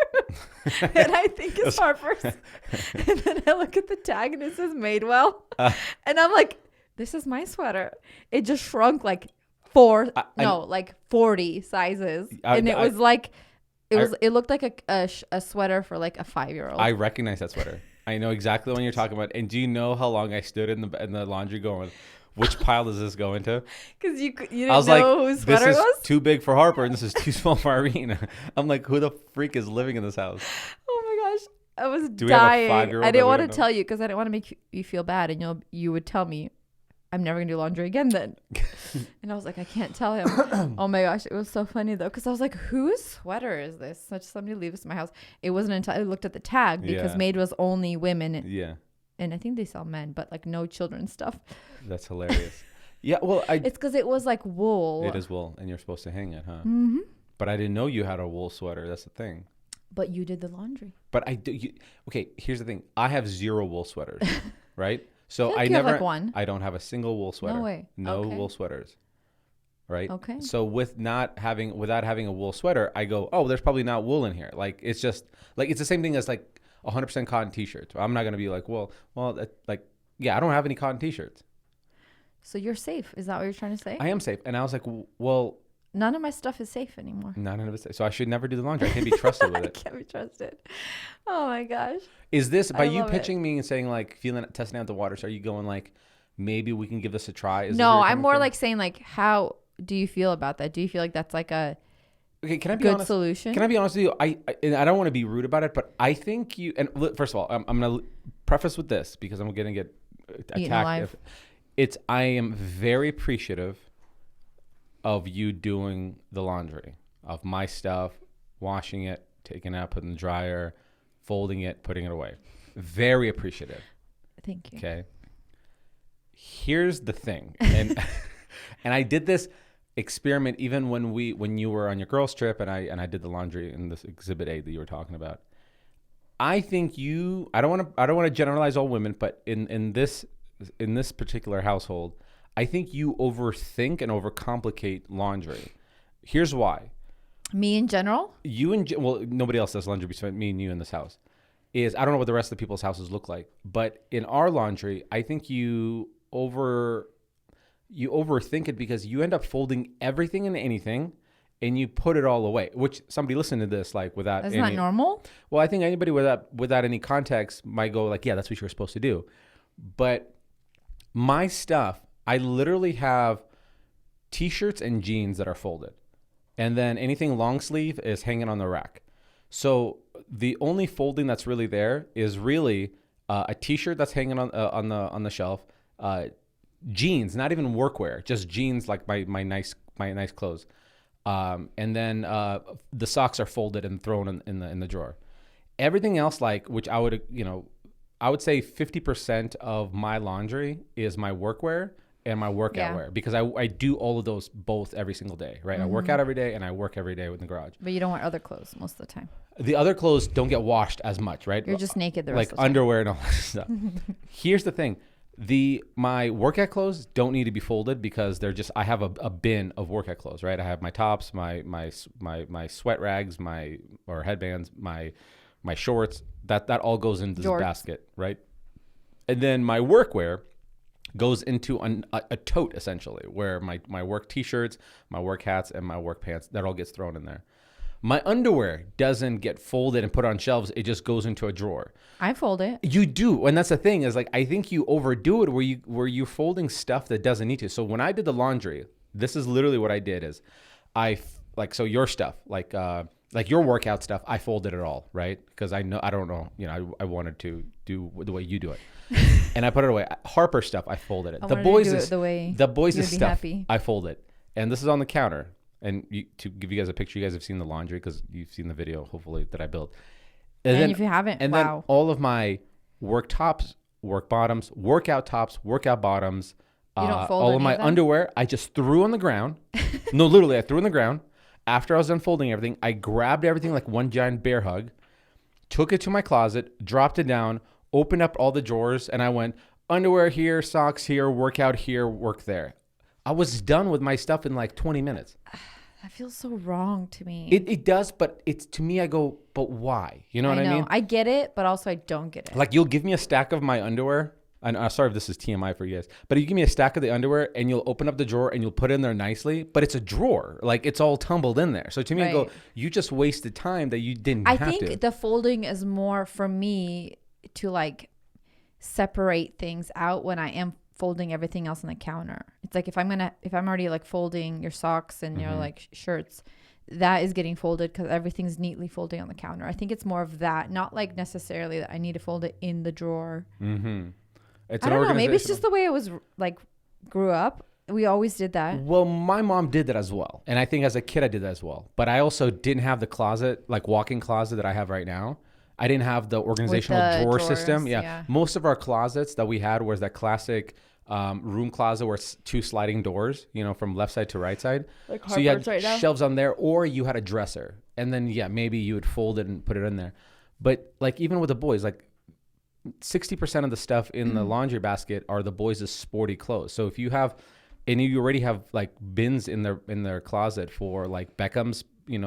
[SPEAKER 2] and I think it's Harper's. And then I look at the tag and it says Madewell. And I'm like, this is my sweater. It just shrunk like like 40 sizes. And it was like, it looked like a sweater for like a 5-year-old.
[SPEAKER 1] I recognize that sweater. I know exactly what you're talking about. And do you know how long I stood in the laundry going, which pile does this go into?
[SPEAKER 2] Because you didn't
[SPEAKER 1] I was
[SPEAKER 2] know
[SPEAKER 1] like,
[SPEAKER 2] whose sweater
[SPEAKER 1] this
[SPEAKER 2] it
[SPEAKER 1] is
[SPEAKER 2] was?
[SPEAKER 1] too big for Harper and this is too small for Irene. I'm like, who the freak is living in this house?
[SPEAKER 2] Oh my gosh. I was
[SPEAKER 1] Do we have a
[SPEAKER 2] dying.
[SPEAKER 1] 5-year-old
[SPEAKER 2] I
[SPEAKER 1] that
[SPEAKER 2] didn't
[SPEAKER 1] we
[SPEAKER 2] want
[SPEAKER 1] don't
[SPEAKER 2] to
[SPEAKER 1] know?
[SPEAKER 2] tell you because I didn't want to make you feel bad. And you would tell me, I'm never going to do laundry again then. And I was like, I can't tell him. Oh my gosh. It was so funny though. Because I was like, whose sweater is this? Such somebody leave this in my house. It wasn't until I looked at the tag because
[SPEAKER 1] Yeah.
[SPEAKER 2] Maid was only women.
[SPEAKER 1] Yeah,
[SPEAKER 2] And I think they sell men, but like no children's stuff.
[SPEAKER 1] that's hilarious. Yeah, well,
[SPEAKER 2] It's because it was like wool.
[SPEAKER 1] it is wool, and you're supposed to hang it, huh?
[SPEAKER 2] Mm-hmm.
[SPEAKER 1] But I didn't know you had a wool sweater. That's the thing.
[SPEAKER 2] But you did the laundry.
[SPEAKER 1] But I do. Okay, here's the thing. I have 0 wool sweaters, right? So
[SPEAKER 2] I feel like
[SPEAKER 1] I
[SPEAKER 2] you have,
[SPEAKER 1] never.
[SPEAKER 2] like, one.
[SPEAKER 1] I don't have a single wool sweater.
[SPEAKER 2] No way.
[SPEAKER 1] No
[SPEAKER 2] Okay.
[SPEAKER 1] wool sweaters. Right.
[SPEAKER 2] Okay.
[SPEAKER 1] So without having a wool sweater, I go, oh, there's probably not wool in here. Like it's just like it's the same thing as like 100% cotton t-shirts. I'm not gonna be like, yeah, I don't have any cotton t-shirts.
[SPEAKER 2] So you're safe. Is that what you're trying to say?
[SPEAKER 1] I am safe, and I was like, well,
[SPEAKER 2] None of my stuff is safe anymore.
[SPEAKER 1] none of it. So I should never do the laundry. I can't be trusted with
[SPEAKER 2] I
[SPEAKER 1] it.
[SPEAKER 2] can't be trusted. Oh my gosh.
[SPEAKER 1] Is this by
[SPEAKER 2] I
[SPEAKER 1] you
[SPEAKER 2] love it.
[SPEAKER 1] pitching me and saying like testing out the waters? Are you going like maybe we can give this a try? Is this
[SPEAKER 2] No,
[SPEAKER 1] where you're
[SPEAKER 2] I'm
[SPEAKER 1] coming
[SPEAKER 2] more
[SPEAKER 1] from?
[SPEAKER 2] like saying like, how do you feel about that? Do you feel like that's like a
[SPEAKER 1] okay. Can I be
[SPEAKER 2] good
[SPEAKER 1] honest?
[SPEAKER 2] solution?
[SPEAKER 1] Can I be honest with you? And I don't want to be rude about it, but I think you. And first of all, I'm going to preface with this because I'm going to get
[SPEAKER 2] Eaten
[SPEAKER 1] attacked.
[SPEAKER 2] alive.
[SPEAKER 1] I am very appreciative of you doing the laundry of my stuff, washing it, taking it out, putting it in the dryer, folding it, putting it away. Very appreciative.
[SPEAKER 2] Thank you.
[SPEAKER 1] Okay. Here's the thing, and and I did this experiment even when you were on your girls trip, and I did the laundry in this exhibit A that you were talking about. I think I don't want to generalize all women, but in this particular household, I think you overthink and overcomplicate laundry. Here's why.
[SPEAKER 2] Me in general?
[SPEAKER 1] Nobody else does laundry besides me and you in this house. I don't know what the rest of the people's houses look like, but in our laundry, I think you overthink it because you end up folding everything and anything, and you put it all away. Which somebody listening to this like without
[SPEAKER 2] That's not normal.
[SPEAKER 1] well, I think anybody without any context might go like, yeah, that's what you're supposed to do. But my stuff, I literally have t-shirts and jeans that are folded. And then anything long sleeve is hanging on the rack. So the only folding that's really there is really a t-shirt that's hanging on the shelf, jeans, not even workwear, just jeans like my nice clothes. And then the socks are folded and thrown in the drawer. Everything else, like, which I would, I would say 50% of my laundry is my workwear and my workout
[SPEAKER 2] Yeah.
[SPEAKER 1] wear, because I do all of those both every single day, right? I work out every day and I work every day in the garage.
[SPEAKER 2] But you don't wear other clothes most of the time.
[SPEAKER 1] The other clothes don't get washed as much, right?
[SPEAKER 2] You're just naked the
[SPEAKER 1] like
[SPEAKER 2] rest of the time.
[SPEAKER 1] underwear and all that stuff. Here's the thing. My workout clothes don't need to be folded because they're just, I have a bin of workout clothes, right? I have my tops, my sweat rags, or headbands, my shorts, that all goes into this
[SPEAKER 2] Jorts.
[SPEAKER 1] basket, right? And then my workwear goes into a tote, essentially, where my work t-shirts, my work hats, and my work pants, that all gets thrown in there. My underwear doesn't get folded and put on shelves. It just goes into a drawer.
[SPEAKER 2] I fold it.
[SPEAKER 1] You do, and that's the thing, is like, I think you overdo it where you're folding stuff that doesn't need to. So when I did the laundry, this is literally what I did is so your stuff, like your workout stuff, I folded it all, right? Because I don't know, I wanted to do the way you do it. And I put it away. Harper stuff, I folded it.
[SPEAKER 2] I
[SPEAKER 1] The
[SPEAKER 2] wanted to do
[SPEAKER 1] boys'
[SPEAKER 2] it the way
[SPEAKER 1] the boys'
[SPEAKER 2] you'd be
[SPEAKER 1] stuff,
[SPEAKER 2] happy.
[SPEAKER 1] I folded. And this is on the counter. And to give you guys a picture, you guys have seen the laundry because you've seen the video, hopefully, that I built.
[SPEAKER 2] And if you haven't,
[SPEAKER 1] and
[SPEAKER 2] wow.
[SPEAKER 1] then all of my work tops, work bottoms, workout tops, workout bottoms,
[SPEAKER 2] You don't fold
[SPEAKER 1] all
[SPEAKER 2] any
[SPEAKER 1] of my
[SPEAKER 2] of them?
[SPEAKER 1] underwear, I just threw on the ground. No, literally, I threw on the ground. After I was done folding everything, I grabbed everything like one giant bear hug, took it to my closet, dropped it down, opened up all the drawers, and I went, underwear here, socks here, workout here, work there. I was done with my stuff in like 20 minutes.
[SPEAKER 2] That feels so wrong to me.
[SPEAKER 1] It does, but it's, to me, I go, but why? You know what I mean?
[SPEAKER 2] I get it, but also I don't get it.
[SPEAKER 1] Like, you'll give me a stack of my underwear. And I'm sorry if this is TMI for you guys, but you give me a stack of the underwear and you'll open up the drawer and you'll put it in there nicely, but it's a drawer. Like, it's all tumbled in there. So to me, I go,
[SPEAKER 2] Right.
[SPEAKER 1] you just wasted time that you didn't
[SPEAKER 2] I
[SPEAKER 1] have
[SPEAKER 2] think
[SPEAKER 1] to.
[SPEAKER 2] the folding is more for me to like separate things out when I am folding everything else on the counter. It's like if I'm already like folding your socks and your like shirts, that is getting folded because everything's neatly folding on the counter. I think it's more of that, not like necessarily that I need to fold it in the drawer.
[SPEAKER 1] It's
[SPEAKER 2] I
[SPEAKER 1] an
[SPEAKER 2] don't know. Maybe it's
[SPEAKER 1] organizational-
[SPEAKER 2] just the way it was like grew up. We always did that.
[SPEAKER 1] Well, my mom did that as well. And I think as a kid, I did that as well. But I also didn't have the closet, like walk-in closet that I have right now. I didn't have the organizational
[SPEAKER 2] the
[SPEAKER 1] drawer
[SPEAKER 2] drawers,
[SPEAKER 1] system.
[SPEAKER 2] yeah.
[SPEAKER 1] Most of our closets that we had was that classic room closet where it's two sliding doors, from left side to right side.
[SPEAKER 2] Like
[SPEAKER 1] So you had
[SPEAKER 2] Harper's right now?
[SPEAKER 1] shelves on there, or you had a dresser. And then, maybe you would fold it and put it in there. But like, even with the boys, like 60% of the stuff in the laundry basket are the boys' sporty clothes. So if you have, and you already have like bins in their closet for like Beckham's,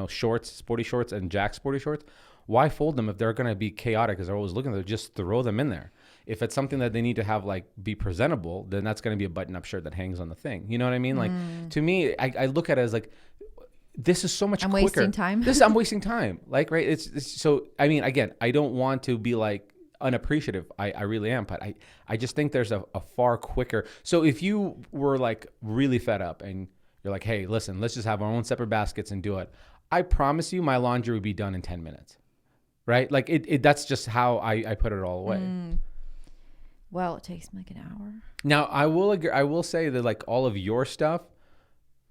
[SPEAKER 1] shorts, sporty shorts, and Jack's sporty shorts, why fold them if they're going to be chaotic because they're always looking at them? Just throw them in there. If it's something that they need to have like be presentable, then that's going to be a button-up shirt that hangs on the thing. You know what I mean? Like, to me, I look at it as like, this is so much
[SPEAKER 2] I'm
[SPEAKER 1] quicker.
[SPEAKER 2] wasting time.
[SPEAKER 1] I'm wasting time. Like, right? It's so, I mean, again, I don't want to be like unappreciative. I really am, but I just think there's a far quicker. So if you were like really fed up and you're like, hey, listen, let's just have our own separate baskets and do it. I promise you my laundry would be done in 10 minutes. Right? Like that's just how I put it all away.
[SPEAKER 2] Well, it takes me like an hour.
[SPEAKER 1] Now I will agree. I will say that like all of your stuff,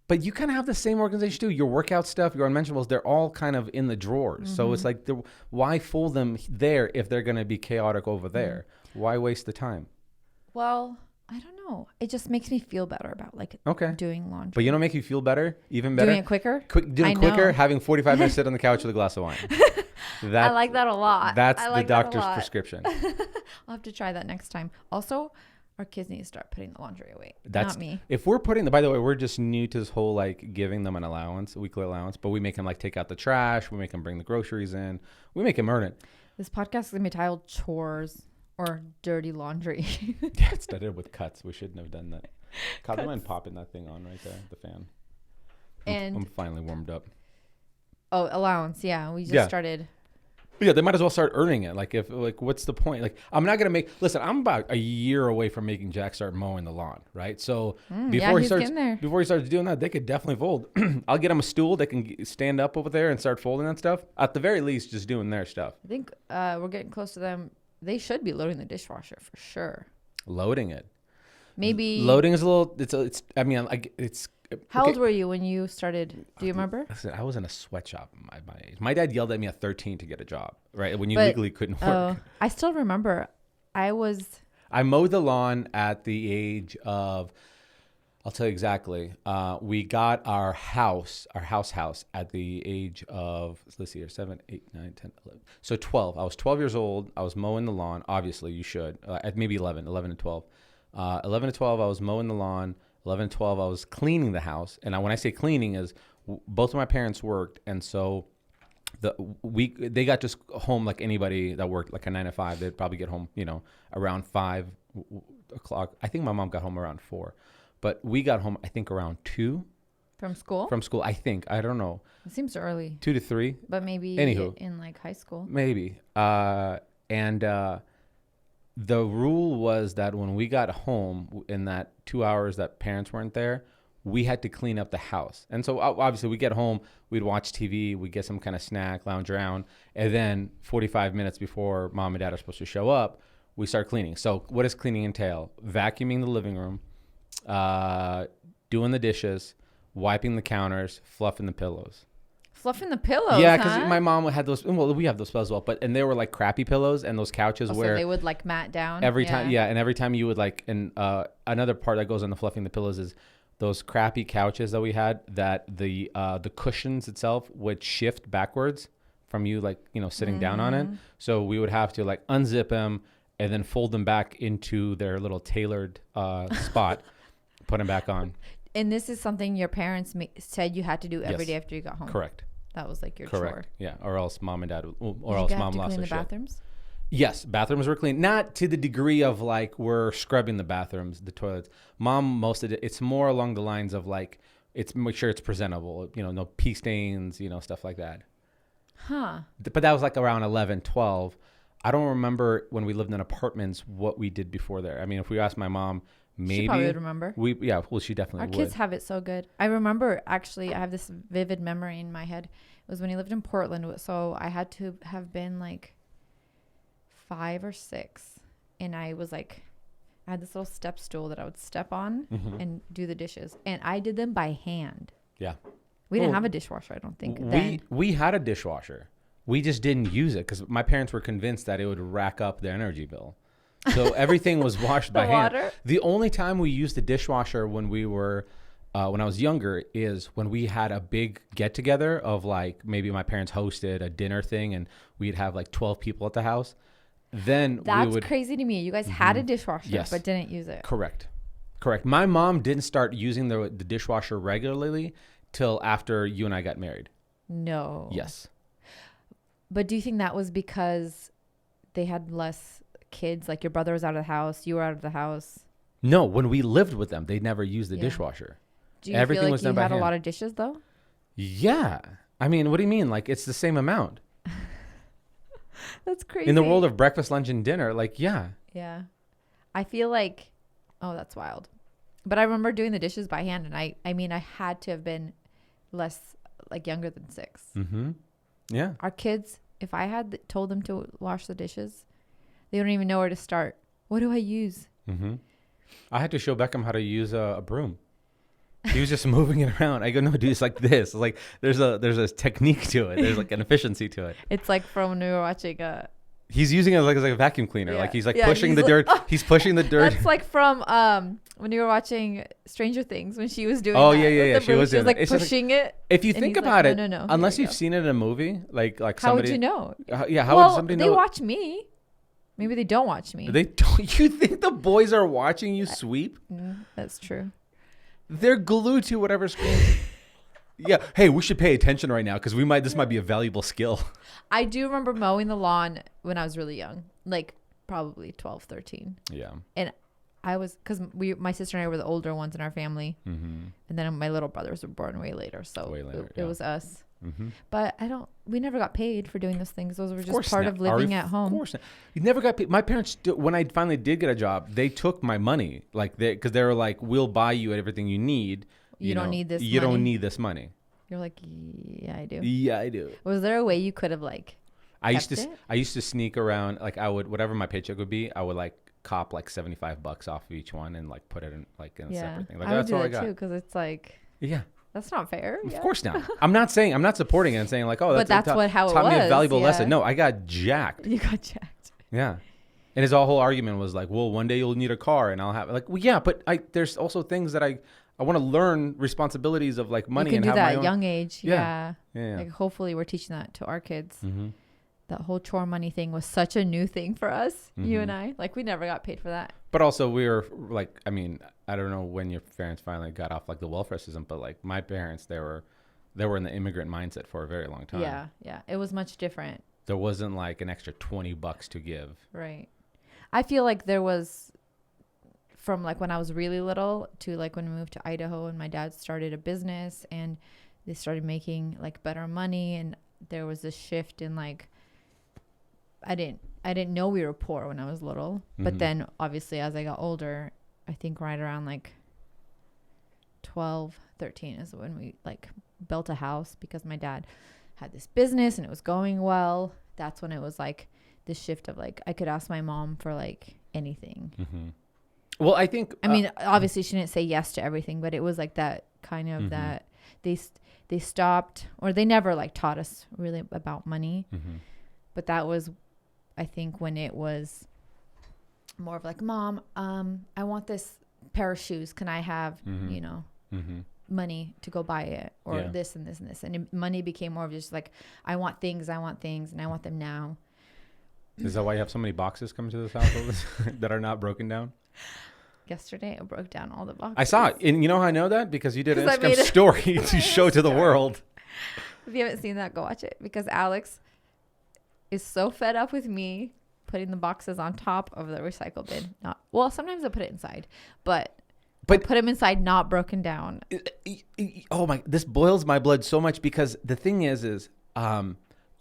[SPEAKER 1] but you kind of have the same organization too. Your workout stuff, your unmentionables, they're all kind of in the drawers. So it's like, why fold them there if they're going to be chaotic over there? Why waste the time?
[SPEAKER 2] Well, I don't know. It just makes me feel better about like
[SPEAKER 1] Okay.
[SPEAKER 2] doing laundry.
[SPEAKER 1] But you know, make you feel better, even better.
[SPEAKER 2] Doing it quicker?
[SPEAKER 1] Doing
[SPEAKER 2] I
[SPEAKER 1] quicker,
[SPEAKER 2] know.
[SPEAKER 1] having 45 minutes sit on the couch with a glass of wine.
[SPEAKER 2] I like that a lot.
[SPEAKER 1] That's
[SPEAKER 2] I
[SPEAKER 1] the
[SPEAKER 2] like that a
[SPEAKER 1] doctor's
[SPEAKER 2] lot.
[SPEAKER 1] prescription.
[SPEAKER 2] I'll have to try that next time. Also, our kids need to start putting the laundry away.
[SPEAKER 1] That's
[SPEAKER 2] Not me.
[SPEAKER 1] If we're putting by the way, we're just new to this whole like giving them an allowance, a weekly allowance, but we make them like take out the trash, we make them bring the groceries in, we make them earn it.
[SPEAKER 2] This podcast is gonna be titled "Chores" or "Dirty Laundry."
[SPEAKER 1] Yeah, it started with cuts. We shouldn't have done that. God, do you mind popping that thing on right there, the fan? I'm
[SPEAKER 2] And
[SPEAKER 1] finally warmed up.
[SPEAKER 2] allowance. Yeah, we just
[SPEAKER 1] Yeah.
[SPEAKER 2] started.
[SPEAKER 1] But yeah, they might as well start earning it. Like, what's the point? Like, I'm not gonna listen. I'm about a year away from making Jack start mowing the lawn, right? So
[SPEAKER 2] yeah, he's getting there.
[SPEAKER 1] before he starts doing that, they could definitely fold. I'll get him a stool that can stand up over there and start folding that stuff. At the very least, just doing their stuff.
[SPEAKER 2] I think we're getting close to them. They should be loading the dishwasher for sure.
[SPEAKER 1] Loading it.
[SPEAKER 2] Maybe.
[SPEAKER 1] Loading is a little. It's. I mean, like it's.
[SPEAKER 2] How
[SPEAKER 1] okay.
[SPEAKER 2] old were you when you started? Do you remember?
[SPEAKER 1] Listen, I was in a sweatshop at my age. My dad yelled at me at 13 to get a job, right? When you
[SPEAKER 2] But-
[SPEAKER 1] legally couldn't work.
[SPEAKER 2] I still remember
[SPEAKER 1] I mowed the lawn at the age of, I'll tell you exactly. We got our house at the age of, let's see here, 7, 8, 9, 10, 11. So 12. I was 12 years old. I was mowing the lawn. Obviously, you should. At maybe 11 to 12. 11 to 12, I was mowing the lawn. 11 to 12, I was cleaning the house. And when I say cleaning is both of my parents worked. And so they got just home like anybody that worked like a 9 to 5. They'd probably get home, around 5 o'clock. I think my mom got home around 4, but we got home I think around 2
[SPEAKER 2] from school.
[SPEAKER 1] I think, I don't know.
[SPEAKER 2] It seems early.
[SPEAKER 1] 2 to 3.
[SPEAKER 2] But maybe
[SPEAKER 1] Anywho,
[SPEAKER 2] in like high school.
[SPEAKER 1] Maybe. And the rule was that when we got home in that 2 hours that parents weren't there, we had to clean up the house. And so obviously we get home, we'd watch TV, we'd get some kind of snack, lounge around. And then 45 minutes before mom and dad are supposed to show up, we start cleaning. So what does cleaning entail? Vacuuming the living room, doing the dishes, wiping the counters, fluffing the pillows.
[SPEAKER 2] Fluffing the pillows,
[SPEAKER 1] yeah, because my mom had those. Well, we have those as well, and they were like crappy pillows and those couches where
[SPEAKER 2] so they would like mat down
[SPEAKER 1] every time. Yeah, and every time you would like, and another part that goes on the fluffing the pillows is those crappy couches that we had that the cushions itself would shift backwards from you like sitting down on it. So we would have to like unzip them and then fold them back into their little tailored spot, put them back on.
[SPEAKER 2] And this is something your parents said you had to do every day after you got home.
[SPEAKER 1] Correct.
[SPEAKER 2] That was like your chore.
[SPEAKER 1] Yeah, or else mom and dad, or
[SPEAKER 2] Did
[SPEAKER 1] else
[SPEAKER 2] you
[SPEAKER 1] mom
[SPEAKER 2] have to
[SPEAKER 1] lost
[SPEAKER 2] clean
[SPEAKER 1] her
[SPEAKER 2] the
[SPEAKER 1] shit.
[SPEAKER 2] bathrooms?
[SPEAKER 1] Yes, bathrooms were clean. Not to the degree of like we're scrubbing the bathrooms, the toilets. Mom, most of it, it's more along the lines of like, it's make sure it's presentable, no pee stains, stuff like that.
[SPEAKER 2] Huh.
[SPEAKER 1] But that was like around 11, 12. I don't remember when we lived in apartments what we did before there. I mean, if we asked my mom, maybe.
[SPEAKER 2] She probably would remember.
[SPEAKER 1] She definitely would.
[SPEAKER 2] Our kids have it so good. I remember, actually, I have this vivid memory in my head. It was when he lived in Portland. So I had to have been like 5 or 6. And I was like, I had this little step stool that I would step on and do the dishes. And I did them by hand.
[SPEAKER 1] Yeah.
[SPEAKER 2] We didn't have a dishwasher, I don't think. Then.
[SPEAKER 1] We had a dishwasher. We just didn't use it because my parents were convinced that it would rack up their energy bill. So everything was washed by hand.
[SPEAKER 2] Water?
[SPEAKER 1] The only time we used the dishwasher when we were, when I was younger, is when we had a big get together of like maybe my parents hosted a dinner thing and we'd have like 12 people at the house. Then
[SPEAKER 2] that's crazy to me. You guys had a dishwasher, but didn't use it.
[SPEAKER 1] Correct. My mom didn't start using the dishwasher regularly till after you and I got married.
[SPEAKER 2] No.
[SPEAKER 1] Yes.
[SPEAKER 2] But do you think that was because they had less kids? Like your brother was out of the house, you were out of the house?
[SPEAKER 1] No, when we lived with them, they never used the dishwasher.
[SPEAKER 2] Do you feel like you had a lot of dishes though?
[SPEAKER 1] Yeah. I mean, what do you mean? Like it's the same amount.
[SPEAKER 2] That's crazy.
[SPEAKER 1] In the world of breakfast, lunch, and dinner, like, yeah.
[SPEAKER 2] Yeah. I feel like, oh, that's wild. But I remember doing the dishes by hand. And I mean, I had to have been less, like younger than 6.
[SPEAKER 1] Mm-hmm. Yeah.
[SPEAKER 2] Our kids, if I had told them to wash the dishes, they don't even know where to start. What do I use?
[SPEAKER 1] Mm-hmm. I had to show Beckham how to use a broom. He was just moving it around. I go, no, dude, it's like this. Like there's a technique to it. There's like an efficiency to it.
[SPEAKER 2] It's like from when we were watching
[SPEAKER 1] he's using it as like a vacuum cleaner.
[SPEAKER 2] Yeah.
[SPEAKER 1] Like he's like pushing the dirt. He's pushing the dirt.
[SPEAKER 2] That's like from when you were watching Stranger Things when she was doing
[SPEAKER 1] Oh,
[SPEAKER 2] that
[SPEAKER 1] yeah.
[SPEAKER 2] with the broom. She was like
[SPEAKER 1] it's
[SPEAKER 2] pushing it.
[SPEAKER 1] If you think about it,
[SPEAKER 2] no,
[SPEAKER 1] unless you've seen it in a movie, like
[SPEAKER 2] how
[SPEAKER 1] somebody.
[SPEAKER 2] would you know?
[SPEAKER 1] How would somebody know?
[SPEAKER 2] They watch me. Maybe they don't watch me.
[SPEAKER 1] They don't. You think the boys are watching you sweep?
[SPEAKER 2] That's true.
[SPEAKER 1] They're glued to whatever screen. Yeah. Hey, we should pay attention right now because this might be a valuable skill.
[SPEAKER 2] I do remember mowing the lawn when I was really young, like probably 12, 13.
[SPEAKER 1] Yeah.
[SPEAKER 2] And I was, because my sister and I were the older ones in our family.
[SPEAKER 1] Mm-hmm.
[SPEAKER 2] And then my little brothers were born way later. So it was us.
[SPEAKER 1] Mm-hmm.
[SPEAKER 2] But we never got paid for doing those things. Those were just part of living at home.
[SPEAKER 1] Of course not. You never got paid. My parents, when I finally did get a job, they took my money. Like because they were like, we'll buy you everything you need.
[SPEAKER 2] You don't need this money.
[SPEAKER 1] You don't need this money.
[SPEAKER 2] You're like, yeah, I do.
[SPEAKER 1] Yeah, I do.
[SPEAKER 2] Was there a way you could have like
[SPEAKER 1] I used to sneak around, like I would, whatever my paycheck would be, I would like cop like $75 off of each one and like put it in like in a separate thing. Like
[SPEAKER 2] I would
[SPEAKER 1] that's
[SPEAKER 2] do
[SPEAKER 1] all
[SPEAKER 2] that
[SPEAKER 1] I got.
[SPEAKER 2] too, because it's like,
[SPEAKER 1] yeah.
[SPEAKER 2] That's not fair.
[SPEAKER 1] Of course not. I'm not supporting it and saying like, oh,
[SPEAKER 2] but that's how it
[SPEAKER 1] taught
[SPEAKER 2] was.
[SPEAKER 1] me a valuable lesson. No, I got jacked.
[SPEAKER 2] You got jacked.
[SPEAKER 1] Yeah. And his whole argument was like, well, one day you'll need a car and I'll have like, well, yeah, but there's also things that I want to learn responsibilities of like money
[SPEAKER 2] You can
[SPEAKER 1] and
[SPEAKER 2] do
[SPEAKER 1] have
[SPEAKER 2] that
[SPEAKER 1] my own.
[SPEAKER 2] young age.
[SPEAKER 1] Yeah.
[SPEAKER 2] Yeah.
[SPEAKER 1] Yeah.
[SPEAKER 2] Like hopefully we're teaching that to our kids.
[SPEAKER 1] Mm-hmm.
[SPEAKER 2] That whole chore money thing was such a new thing for us, you
[SPEAKER 1] Mhm.
[SPEAKER 2] and I. Like we never got paid for that.
[SPEAKER 1] But also we were like, I mean, I don't know when your parents finally got off like the welfare system, but like my parents, they were in the immigrant mindset for a very long time.
[SPEAKER 2] Yeah. Yeah. It was much different.
[SPEAKER 1] There wasn't like an extra $20 to give.
[SPEAKER 2] Right. I feel like there was from like when I was really little to like when we moved to Idaho and my dad started a business and they started making like better money, and there was this shift in like I didn't know we were poor when I was little, but
[SPEAKER 1] Mhm.
[SPEAKER 2] then obviously as I got older, I think right around like 12, 13 is when we like built a house because my dad had this business and it was going well. That's when it was like this shift of like I could ask my mom for like anything.
[SPEAKER 1] Mm-hmm. Well, I think
[SPEAKER 2] I mean, obviously she didn't say yes to everything, but it was like that kind of
[SPEAKER 1] Mhm.
[SPEAKER 2] that they stopped, or they never like taught us really about money.
[SPEAKER 1] Mm-hmm.
[SPEAKER 2] But that was, I think, when it was more of like, Mom, I want this pair of shoes. Can I have,
[SPEAKER 1] Mhm.
[SPEAKER 2] you know,
[SPEAKER 1] Mm-hmm.
[SPEAKER 2] money to go buy it, or
[SPEAKER 1] Yeah.
[SPEAKER 2] this and this and this? And money became more of just like, I want things, and I want them now.
[SPEAKER 1] Is that why you have so many boxes coming to this house that are not broken down?
[SPEAKER 2] Yesterday, I broke down all the boxes.
[SPEAKER 1] I saw it. And you know how I know that? Because you did an
[SPEAKER 2] 'Cause I
[SPEAKER 1] Instagram
[SPEAKER 2] made a-
[SPEAKER 1] story to show to the
[SPEAKER 2] story.
[SPEAKER 1] world.
[SPEAKER 2] If you haven't seen that, go watch it, because Alex is so fed up with me putting the boxes on top of the recycle bin. Not well, sometimes I put it inside, but I put them inside, not broken down.
[SPEAKER 1] Oh my, this boils my blood so much because the thing is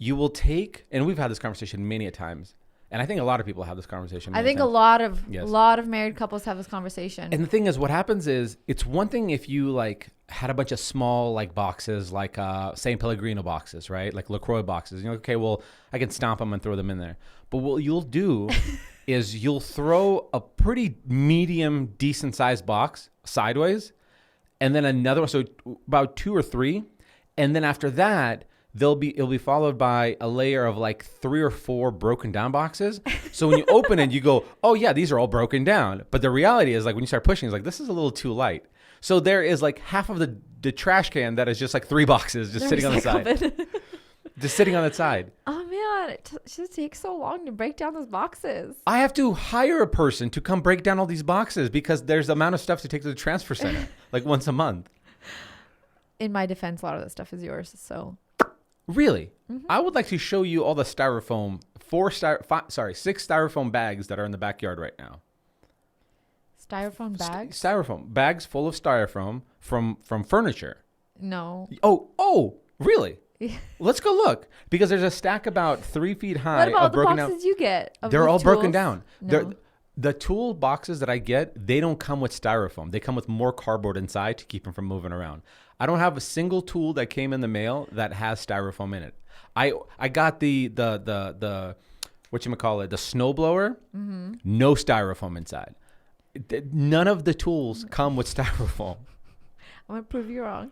[SPEAKER 1] you will take, and we've had this conversation many a times, and I think a lot of people have this conversation.
[SPEAKER 2] I
[SPEAKER 1] many
[SPEAKER 2] think a
[SPEAKER 1] times.
[SPEAKER 2] lot of married couples have this conversation.
[SPEAKER 1] And the thing is, what happens is, it's one thing if you like had a bunch of small like boxes, like San Pellegrino boxes, right? Like LaCroix boxes. You're like, okay, well, I can stomp them and throw them in there. But what you'll do is you'll throw a pretty medium, decent sized box sideways, and then another one, so about 2 or 3, and then after that, it'll be followed by a layer of like 3 or 4 broken down boxes. So when you open it, you go, oh yeah, these are all broken down. But the reality is, like, when you start pushing, it's like, this is a little too light. So there is like half of the trash can that is just like 3 boxes just sitting on the side. Just sitting on the side.
[SPEAKER 2] Oh man, it just takes so long to break down those boxes.
[SPEAKER 1] I have to hire a person to come break down all these boxes because there's the amount of stuff to take to the transfer center like once a month.
[SPEAKER 2] In my defense, a lot of that stuff is yours. So
[SPEAKER 1] Really?
[SPEAKER 2] Mm-hmm.
[SPEAKER 1] I would like to show you all the styrofoam, 6 styrofoam bags that are in the backyard right now.
[SPEAKER 2] styrofoam bags?
[SPEAKER 1] Styrofoam bags full of styrofoam from furniture.
[SPEAKER 2] No.
[SPEAKER 1] Oh, really?
[SPEAKER 2] Yeah.
[SPEAKER 1] Let's go look, because there's a stack about 3 feet high
[SPEAKER 2] What about
[SPEAKER 1] of
[SPEAKER 2] the
[SPEAKER 1] broken
[SPEAKER 2] boxes
[SPEAKER 1] down.
[SPEAKER 2] you get?
[SPEAKER 1] They're all broken
[SPEAKER 2] tools?
[SPEAKER 1] down.
[SPEAKER 2] No.
[SPEAKER 1] The tool boxes that I get, they don't come with styrofoam. They come with more cardboard inside to keep them from moving around. I don't have a single tool that came in the mail that has styrofoam in it. I got the whatchamacallit, the snowblower,
[SPEAKER 2] Mm-hmm.
[SPEAKER 1] no styrofoam inside. None of the tools come with styrofoam.
[SPEAKER 2] I'm going to prove you wrong.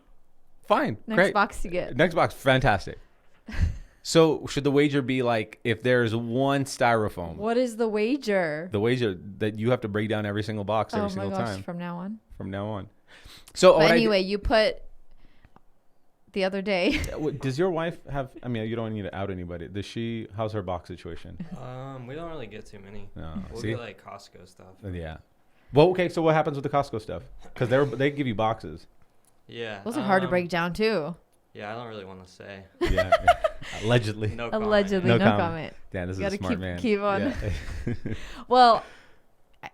[SPEAKER 1] Fine,
[SPEAKER 2] Next
[SPEAKER 1] great.
[SPEAKER 2] box you get.
[SPEAKER 1] Next box, fantastic. So should the wager be like, if there's one styrofoam,
[SPEAKER 2] What is the wager?
[SPEAKER 1] the wager that you have to break down every single box every
[SPEAKER 2] Oh my
[SPEAKER 1] single
[SPEAKER 2] gosh,
[SPEAKER 1] time
[SPEAKER 2] from now on.
[SPEAKER 1] from now on. So
[SPEAKER 2] But
[SPEAKER 1] what
[SPEAKER 2] anyway, you put the other day.
[SPEAKER 1] does your wife have, I mean, you don't need to out anybody. How's her box situation?
[SPEAKER 3] We don't really get too many.
[SPEAKER 1] No,
[SPEAKER 3] We'll
[SPEAKER 1] see?
[SPEAKER 3] get like Costco stuff.
[SPEAKER 1] Yeah. Well, okay, so what happens with the Costco stuff? Because they give you boxes.
[SPEAKER 3] Yeah.
[SPEAKER 2] Those are hard to break down too.
[SPEAKER 3] Yeah, I don't really want to say.
[SPEAKER 1] Yeah. Allegedly.
[SPEAKER 3] No comment.
[SPEAKER 2] Allegedly,
[SPEAKER 1] No
[SPEAKER 2] no
[SPEAKER 1] comment.
[SPEAKER 2] comment.
[SPEAKER 1] Dan, this is
[SPEAKER 2] Gotta
[SPEAKER 1] a smart
[SPEAKER 2] keep-
[SPEAKER 1] man.
[SPEAKER 2] keep on.
[SPEAKER 1] Yeah.
[SPEAKER 2] Well,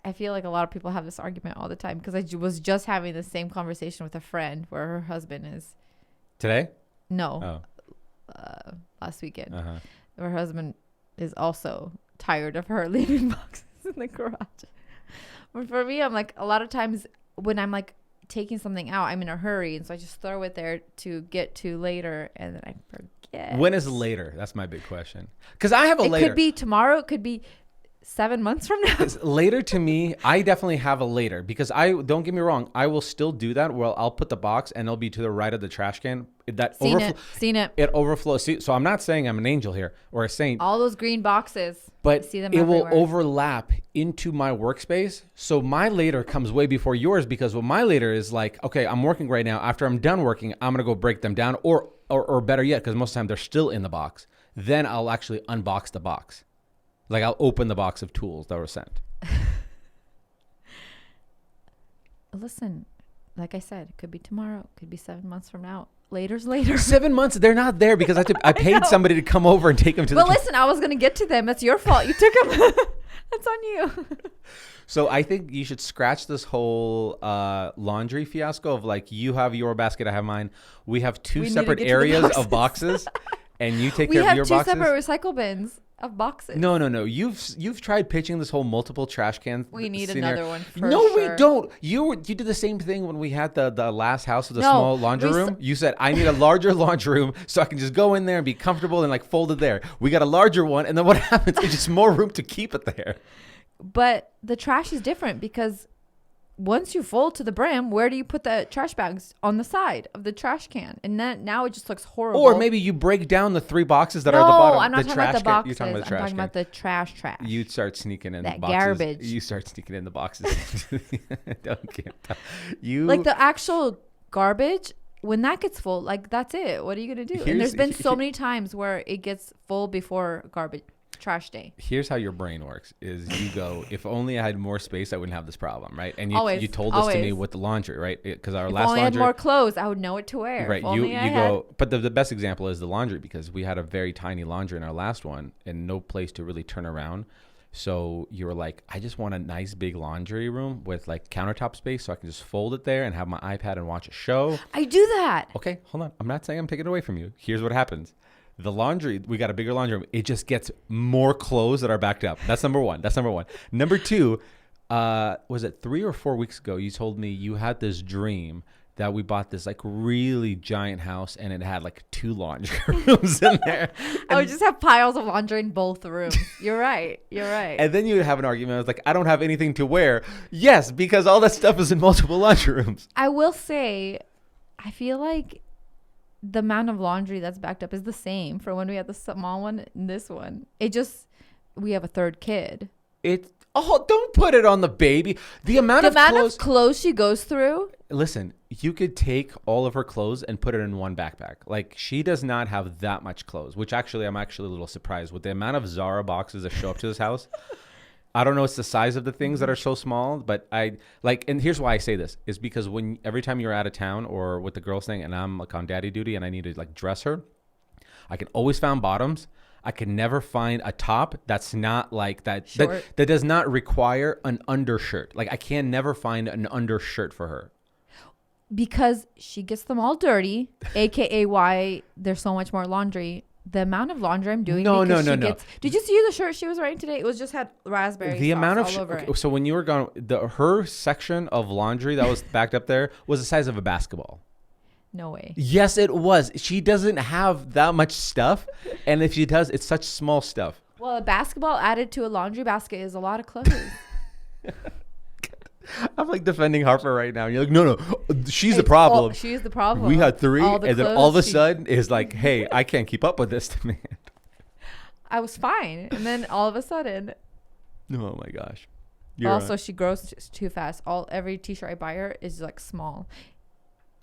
[SPEAKER 2] I feel like a lot of people have this argument all the time, because I was just having the same conversation with a friend where her husband is
[SPEAKER 1] Today?
[SPEAKER 2] no
[SPEAKER 1] Oh.
[SPEAKER 2] last weekend.
[SPEAKER 1] Uh-huh.
[SPEAKER 2] Her husband is also tired of her leaving boxes in the garage. But for me, I'm like, a lot of times when I'm like taking something out, I'm in a hurry, and so I just throw it there to get to later, and then I forget.
[SPEAKER 1] When is later? That's my big question. Because I have a
[SPEAKER 2] It
[SPEAKER 1] later.
[SPEAKER 2] could be tomorrow. It could be 7 months from now.
[SPEAKER 1] Later to me, I definitely have a later because don't get me wrong, I will still do that. Well, I'll put the box and it'll be to the right of the trash can.
[SPEAKER 2] Seen it.
[SPEAKER 1] It overflows. See, so I'm not saying I'm an angel here or a saint,
[SPEAKER 2] All those green boxes.
[SPEAKER 1] but
[SPEAKER 2] see them
[SPEAKER 1] it will
[SPEAKER 2] everywhere.
[SPEAKER 1] overlap into my workspace. So my later comes way before yours because what my later is like, okay, I'm working right now. After I'm done working, I'm gonna go break them down, or better yet, because most of the time they're still in the box. Then I'll actually unbox the box. Like I'll open the box of tools that were sent.
[SPEAKER 2] Listen, like I said, it could be tomorrow. It could be 7 months from now. Later's later.
[SPEAKER 1] 7 months, they're not there because I paid somebody to come over and take them to
[SPEAKER 2] But
[SPEAKER 1] the
[SPEAKER 2] listen, I was going to get to them. That's your fault. You took them. That's on you.
[SPEAKER 1] So I think you should scratch this whole laundry fiasco of like, you have your basket, I have mine. We have two
[SPEAKER 2] We need to
[SPEAKER 1] separate
[SPEAKER 2] get to the
[SPEAKER 1] areas
[SPEAKER 2] boxes.
[SPEAKER 1] of boxes, and you take
[SPEAKER 2] We
[SPEAKER 1] care of
[SPEAKER 2] have
[SPEAKER 1] your
[SPEAKER 2] two
[SPEAKER 1] boxes.
[SPEAKER 2] separate recycle bins of boxes.
[SPEAKER 1] No. You've tried pitching this whole multiple trash can.
[SPEAKER 2] We need
[SPEAKER 1] scenario.
[SPEAKER 2] another one for
[SPEAKER 1] No,
[SPEAKER 2] sure.
[SPEAKER 1] we don't. You did the same thing when we had the last house with the
[SPEAKER 2] No,
[SPEAKER 1] small laundry
[SPEAKER 2] we
[SPEAKER 1] room. You said I need a larger laundry room so I can just go in there and be comfortable and like fold it there. We got a larger one, and then what happens? It's just more room to keep it there.
[SPEAKER 2] But the trash is different because once you fold to the brim, where do you put the trash bags? On the side of the trash can. And then now it just looks horrible.
[SPEAKER 1] Or maybe you break down the 3 boxes that are
[SPEAKER 2] no,
[SPEAKER 1] at the bottom.
[SPEAKER 2] I'm not
[SPEAKER 1] the
[SPEAKER 2] talking
[SPEAKER 1] trash
[SPEAKER 2] about the
[SPEAKER 1] can.
[SPEAKER 2] boxes.
[SPEAKER 1] You're talking about the
[SPEAKER 2] I'm
[SPEAKER 1] trash
[SPEAKER 2] talking
[SPEAKER 1] can.
[SPEAKER 2] about the trash.
[SPEAKER 1] You'd start sneaking in
[SPEAKER 2] That
[SPEAKER 1] boxes.
[SPEAKER 2] garbage.
[SPEAKER 1] You start sneaking in the boxes. Don't get you
[SPEAKER 2] Like the actual garbage, when that gets full, like that's it. What are you going to do? And there's been so many times where it gets full before trash day.
[SPEAKER 1] Here's how your brain works: is you go, if only I had more space, I wouldn't have this problem, right? And
[SPEAKER 2] Always,
[SPEAKER 1] you told this to me
[SPEAKER 2] always.
[SPEAKER 1] with the laundry, right? Because our
[SPEAKER 2] If
[SPEAKER 1] last
[SPEAKER 2] only I had
[SPEAKER 1] laundry,
[SPEAKER 2] more clothes, I would know what to wear.
[SPEAKER 1] right?
[SPEAKER 2] If
[SPEAKER 1] You
[SPEAKER 2] only I
[SPEAKER 1] go, but the best example is the laundry because we had a very tiny laundry in our last one and no place to really turn around. So you were like, I just want a nice big laundry room with like countertop space so I can just fold it there and have my iPad and watch a show.
[SPEAKER 2] I do that.
[SPEAKER 1] Okay, hold on. I'm not saying I'm taking it away from you. Here's what happens. The laundry, we got a bigger laundry room. It just gets more clothes that are backed up. That's number one. Number two, was it 3 or 4 weeks ago, you told me you had this dream that we bought this like really giant house and it had like 2 laundry rooms in there.
[SPEAKER 2] I would just have piles of laundry in both rooms. You're right.
[SPEAKER 1] And then you would have an argument. I was like, I don't have anything to wear. Yes, because all that stuff is in multiple laundry rooms.
[SPEAKER 2] I will say, I feel like the amount of laundry that's backed up is the same for when we had the small one and this one. We have a third kid.
[SPEAKER 1] Don't put it on the baby. The amount of
[SPEAKER 2] clothes she goes through.
[SPEAKER 1] Listen, you could take all of her clothes and put it in one backpack. Like, she does not have that much clothes, which actually, I'm actually a little surprised with the amount of Zara boxes that show up to this house. I don't know it's the size of the things that are so small, but and here's why I say this, is because every time you're out of town or with the girls thing and I'm like on daddy duty and I need to like dress her, I can always find bottoms. I can never find a top that's not like that, that does not require an undershirt. Like I can never find an undershirt for her.
[SPEAKER 2] Because she gets them all dirty, AKA why there's so much more laundry. The amount of laundry I'm doing.
[SPEAKER 1] No.
[SPEAKER 2] Did you see the shirt she was wearing today? It was just had raspberry
[SPEAKER 1] The
[SPEAKER 2] sauce
[SPEAKER 1] amount of
[SPEAKER 2] all over it.
[SPEAKER 1] So when you were gone, her section of laundry that was backed up there was the size of a basketball.
[SPEAKER 2] No way.
[SPEAKER 1] Yes, it was. She doesn't have that much stuff, and if she does, it's such small stuff.
[SPEAKER 2] Well, a basketball added to a laundry basket is a lot of clothes.
[SPEAKER 1] I'm like defending Harper right now. You're like, no, she's the problem.
[SPEAKER 2] She's the problem.
[SPEAKER 1] We had 3, and then all of a
[SPEAKER 2] clothes
[SPEAKER 1] sudden is like, hey, I can't keep up with this demand.
[SPEAKER 2] I was fine, and then all of a sudden.
[SPEAKER 1] Oh my gosh.
[SPEAKER 2] She grows too fast. Every t-shirt I buy her is like small.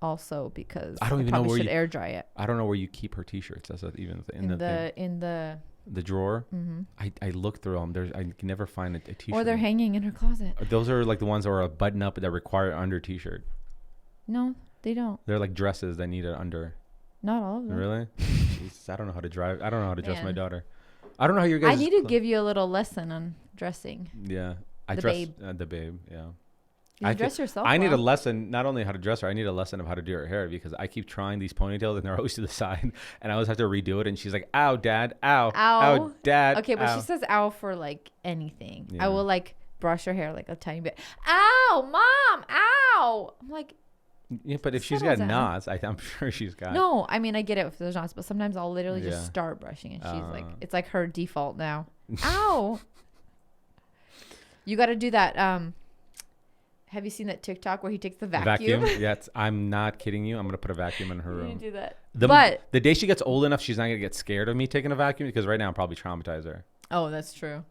[SPEAKER 2] Also because
[SPEAKER 1] I don't even know where
[SPEAKER 2] should air dry it.
[SPEAKER 1] I don't know where you keep her t-shirts. That's not even
[SPEAKER 2] in
[SPEAKER 1] the drawer.
[SPEAKER 2] Mm-hmm.
[SPEAKER 1] I look through them. I can never find a t-shirt.
[SPEAKER 2] Or they're hanging in her closet.
[SPEAKER 1] Those are like the ones that are a button up that require under t-shirt.
[SPEAKER 2] No, they don't.
[SPEAKER 1] They're like dresses that need an under.
[SPEAKER 2] Not all of them.
[SPEAKER 1] Really? Jeez, I don't know how to drive. I don't know how to dress my daughter. I don't know how you guys.
[SPEAKER 2] I need to give you a little lesson on dressing.
[SPEAKER 1] Yeah,
[SPEAKER 2] the babe.
[SPEAKER 1] The babe. Yeah.
[SPEAKER 2] You dress yourself.
[SPEAKER 1] I need a lesson, not only how to dress her, I need a lesson of how to do her hair because I keep trying these ponytails and they're always to the side and I always have to redo it. And she's like, ow, dad, ow, ow, dad.
[SPEAKER 2] Okay, but she says ow for like anything. Yeah. I will like brush her hair like a tiny bit. Ow, mom, ow. I'm like,
[SPEAKER 1] yeah, but if she's got knots, I'm sure she's got.
[SPEAKER 2] No, I mean, I get it if there's knots, but sometimes I'll literally just start brushing and she's like, it's like her default now. Ow. You got to do that. Have you seen that TikTok where he takes the vacuum?
[SPEAKER 1] Yes, I'm not kidding you. I'm gonna put a vacuum in her
[SPEAKER 2] You
[SPEAKER 1] room.
[SPEAKER 2] need to do that.
[SPEAKER 1] But the day she gets old enough, she's not gonna get scared of me taking a vacuum because right now I'm probably traumatize her.
[SPEAKER 2] Oh, that's true.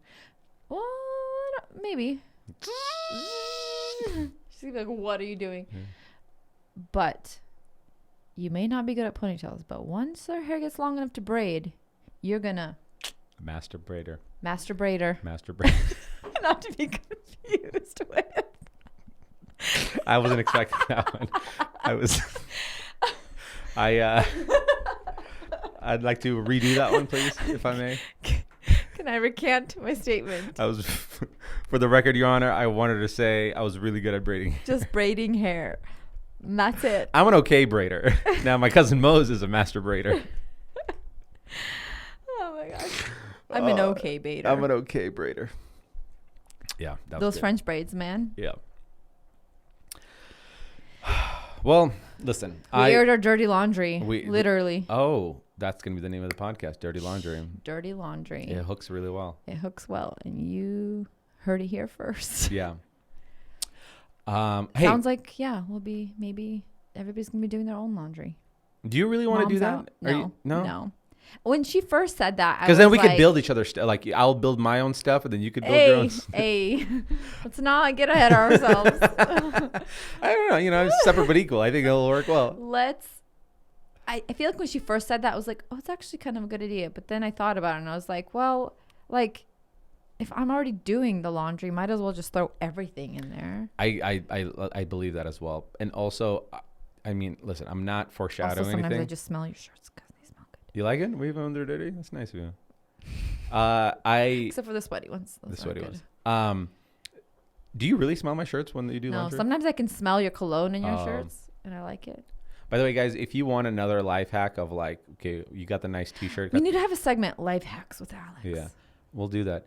[SPEAKER 2] Well, maybe. She's gonna be like, "What are you doing?" But you may not be good at ponytails. But once her hair gets long enough to braid, you're gonna
[SPEAKER 1] Master braider.
[SPEAKER 2] masturbator. Not to be confused with.
[SPEAKER 1] I wasn't expecting that one. I'd like to redo that one, please, if I may.
[SPEAKER 2] Can I recant my statement?
[SPEAKER 1] For the record, Your Honor, I wanted to say I was really good at braiding.
[SPEAKER 2] Just braiding hair. And that's it.
[SPEAKER 1] I'm an okay braider. Now, my cousin Mose is a master braider.
[SPEAKER 2] Oh my gosh. I'm an okay braider.
[SPEAKER 1] I'm an okay braider. Yeah.
[SPEAKER 2] Those French braids, man.
[SPEAKER 1] Yeah. Well, listen.
[SPEAKER 2] We aired our dirty laundry. Literally.
[SPEAKER 1] Oh, that's going to be the name of the podcast, Dirty Laundry.
[SPEAKER 2] Dirty laundry.
[SPEAKER 1] It hooks really well.
[SPEAKER 2] It hooks well. And you heard it here first.
[SPEAKER 1] Yeah.
[SPEAKER 2] Hey. Sounds like, maybe everybody's going to be doing their own laundry.
[SPEAKER 1] Do you really want to do that?
[SPEAKER 2] Out. No. No. When she first said that,
[SPEAKER 1] because then we could build each other's stuff. Like I'll build my own stuff, and then you could build your own.
[SPEAKER 2] Hey, let's not get ahead of ourselves.
[SPEAKER 1] I don't know. It's separate but equal. I think it'll work well.
[SPEAKER 2] I feel like when she first said that, I was like, oh, it's actually kind of a good idea. But then I thought about it, and I was like, well, like, if I'm already doing the laundry, might as well just throw everything in there.
[SPEAKER 1] I believe that as well, and also, I mean, listen, I'm not foreshadowing
[SPEAKER 2] also, sometimes
[SPEAKER 1] anything.
[SPEAKER 2] I just smell your shirts because they smell good.
[SPEAKER 1] You like it? We've owned their dirty. That's nice of you.
[SPEAKER 2] Except for the sweaty ones.
[SPEAKER 1] The sweaty ones. Do you really smell my shirts when you do laundry?
[SPEAKER 2] No, sometimes I can smell your cologne in your shirts, and I like it.
[SPEAKER 1] By the way, guys, if you want another life hack of like, okay, you got the nice T-shirt.
[SPEAKER 2] We need to have a segment, Life Hacks with Alex.
[SPEAKER 1] Yeah, we'll do that.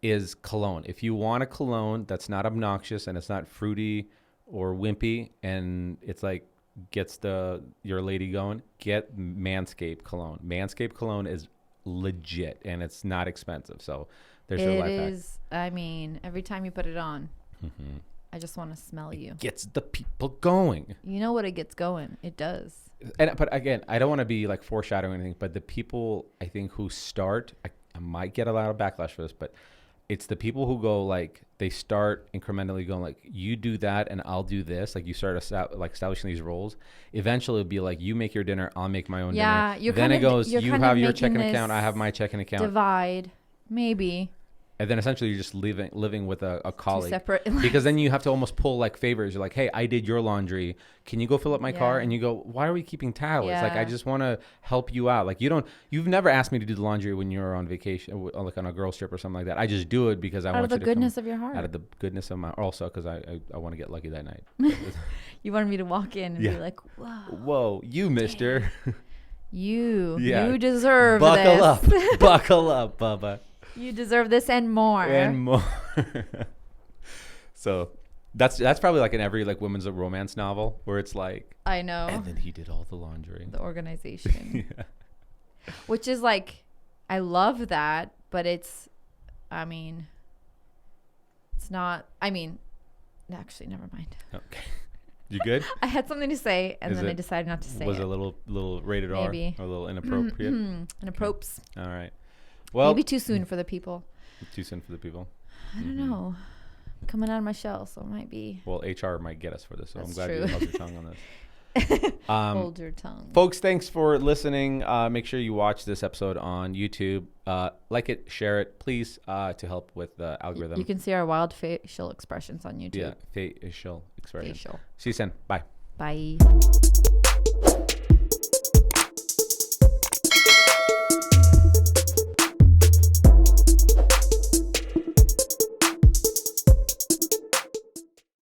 [SPEAKER 1] Is cologne. If you want a cologne that's not obnoxious and it's not fruity or wimpy and it's like gets your lady going, get Manscaped cologne. Manscaped cologne is legit and it's not expensive. So there's your life hack. It is.
[SPEAKER 2] I mean, every time you put it on, I just want to smell you.
[SPEAKER 1] It gets the people going.
[SPEAKER 2] You know what? It gets going. It does.
[SPEAKER 1] But again, I don't want to be like foreshadowing anything, but the people I think who start, I might get a lot of backlash for this, but it's the people who go like, they start incrementally going like, you do that and I'll do this. Like you start establishing these roles. Eventually it'll be like, you make your dinner, I'll make my own dinner. Then it goes, you have your checking account, I have my checking account.
[SPEAKER 2] Divide, maybe.
[SPEAKER 1] And then essentially you're just living with a colleague.
[SPEAKER 2] Two separate.
[SPEAKER 1] Because then you have to almost pull like favors. You're like, hey, I did your laundry. Can you go fill up my car? And you go, why are we keeping tally? It's like, I just want to help you out. Like you've never asked me to do the laundry when you're on vacation, like on a girls trip or something like that. I just do it because I want you to
[SPEAKER 2] out of the goodness of your heart.
[SPEAKER 1] Out of the goodness of my, also because I want to get lucky that night.
[SPEAKER 2] You wanted me to walk in and be like,
[SPEAKER 1] whoa, you mister.
[SPEAKER 2] You deserve
[SPEAKER 1] Buckle
[SPEAKER 2] this.
[SPEAKER 1] up. Buckle up, Bubba.
[SPEAKER 2] You deserve this and more.
[SPEAKER 1] And more. So that's probably like in every like women's romance novel where it's like,
[SPEAKER 2] I know.
[SPEAKER 1] And then he did all the laundry.
[SPEAKER 2] The organization. Which is like, I love that, but it's not, actually, never mind.
[SPEAKER 1] Okay. You good?
[SPEAKER 2] I had something to say and then I decided not to say it.
[SPEAKER 1] Was it a little rated
[SPEAKER 2] Maybe.
[SPEAKER 1] R or a little inappropriate?
[SPEAKER 2] Inappropriate.
[SPEAKER 1] All right. Well,
[SPEAKER 2] maybe too soon for the people.
[SPEAKER 1] Too soon for the people.
[SPEAKER 2] I don't know. Coming out of my shell, so it might be.
[SPEAKER 1] Well, HR might get us for this, so
[SPEAKER 2] That's
[SPEAKER 1] I'm glad
[SPEAKER 2] true.
[SPEAKER 1] you held your tongue on this.
[SPEAKER 2] Hold your tongue.
[SPEAKER 1] Folks, thanks for listening. Make sure you watch this episode on YouTube. Like it, share it, please, to help with the algorithm.
[SPEAKER 2] You can see our wild facial expressions on YouTube.
[SPEAKER 1] Yeah, facial expressions.
[SPEAKER 2] Facial.
[SPEAKER 1] See you soon. Bye.
[SPEAKER 2] Bye.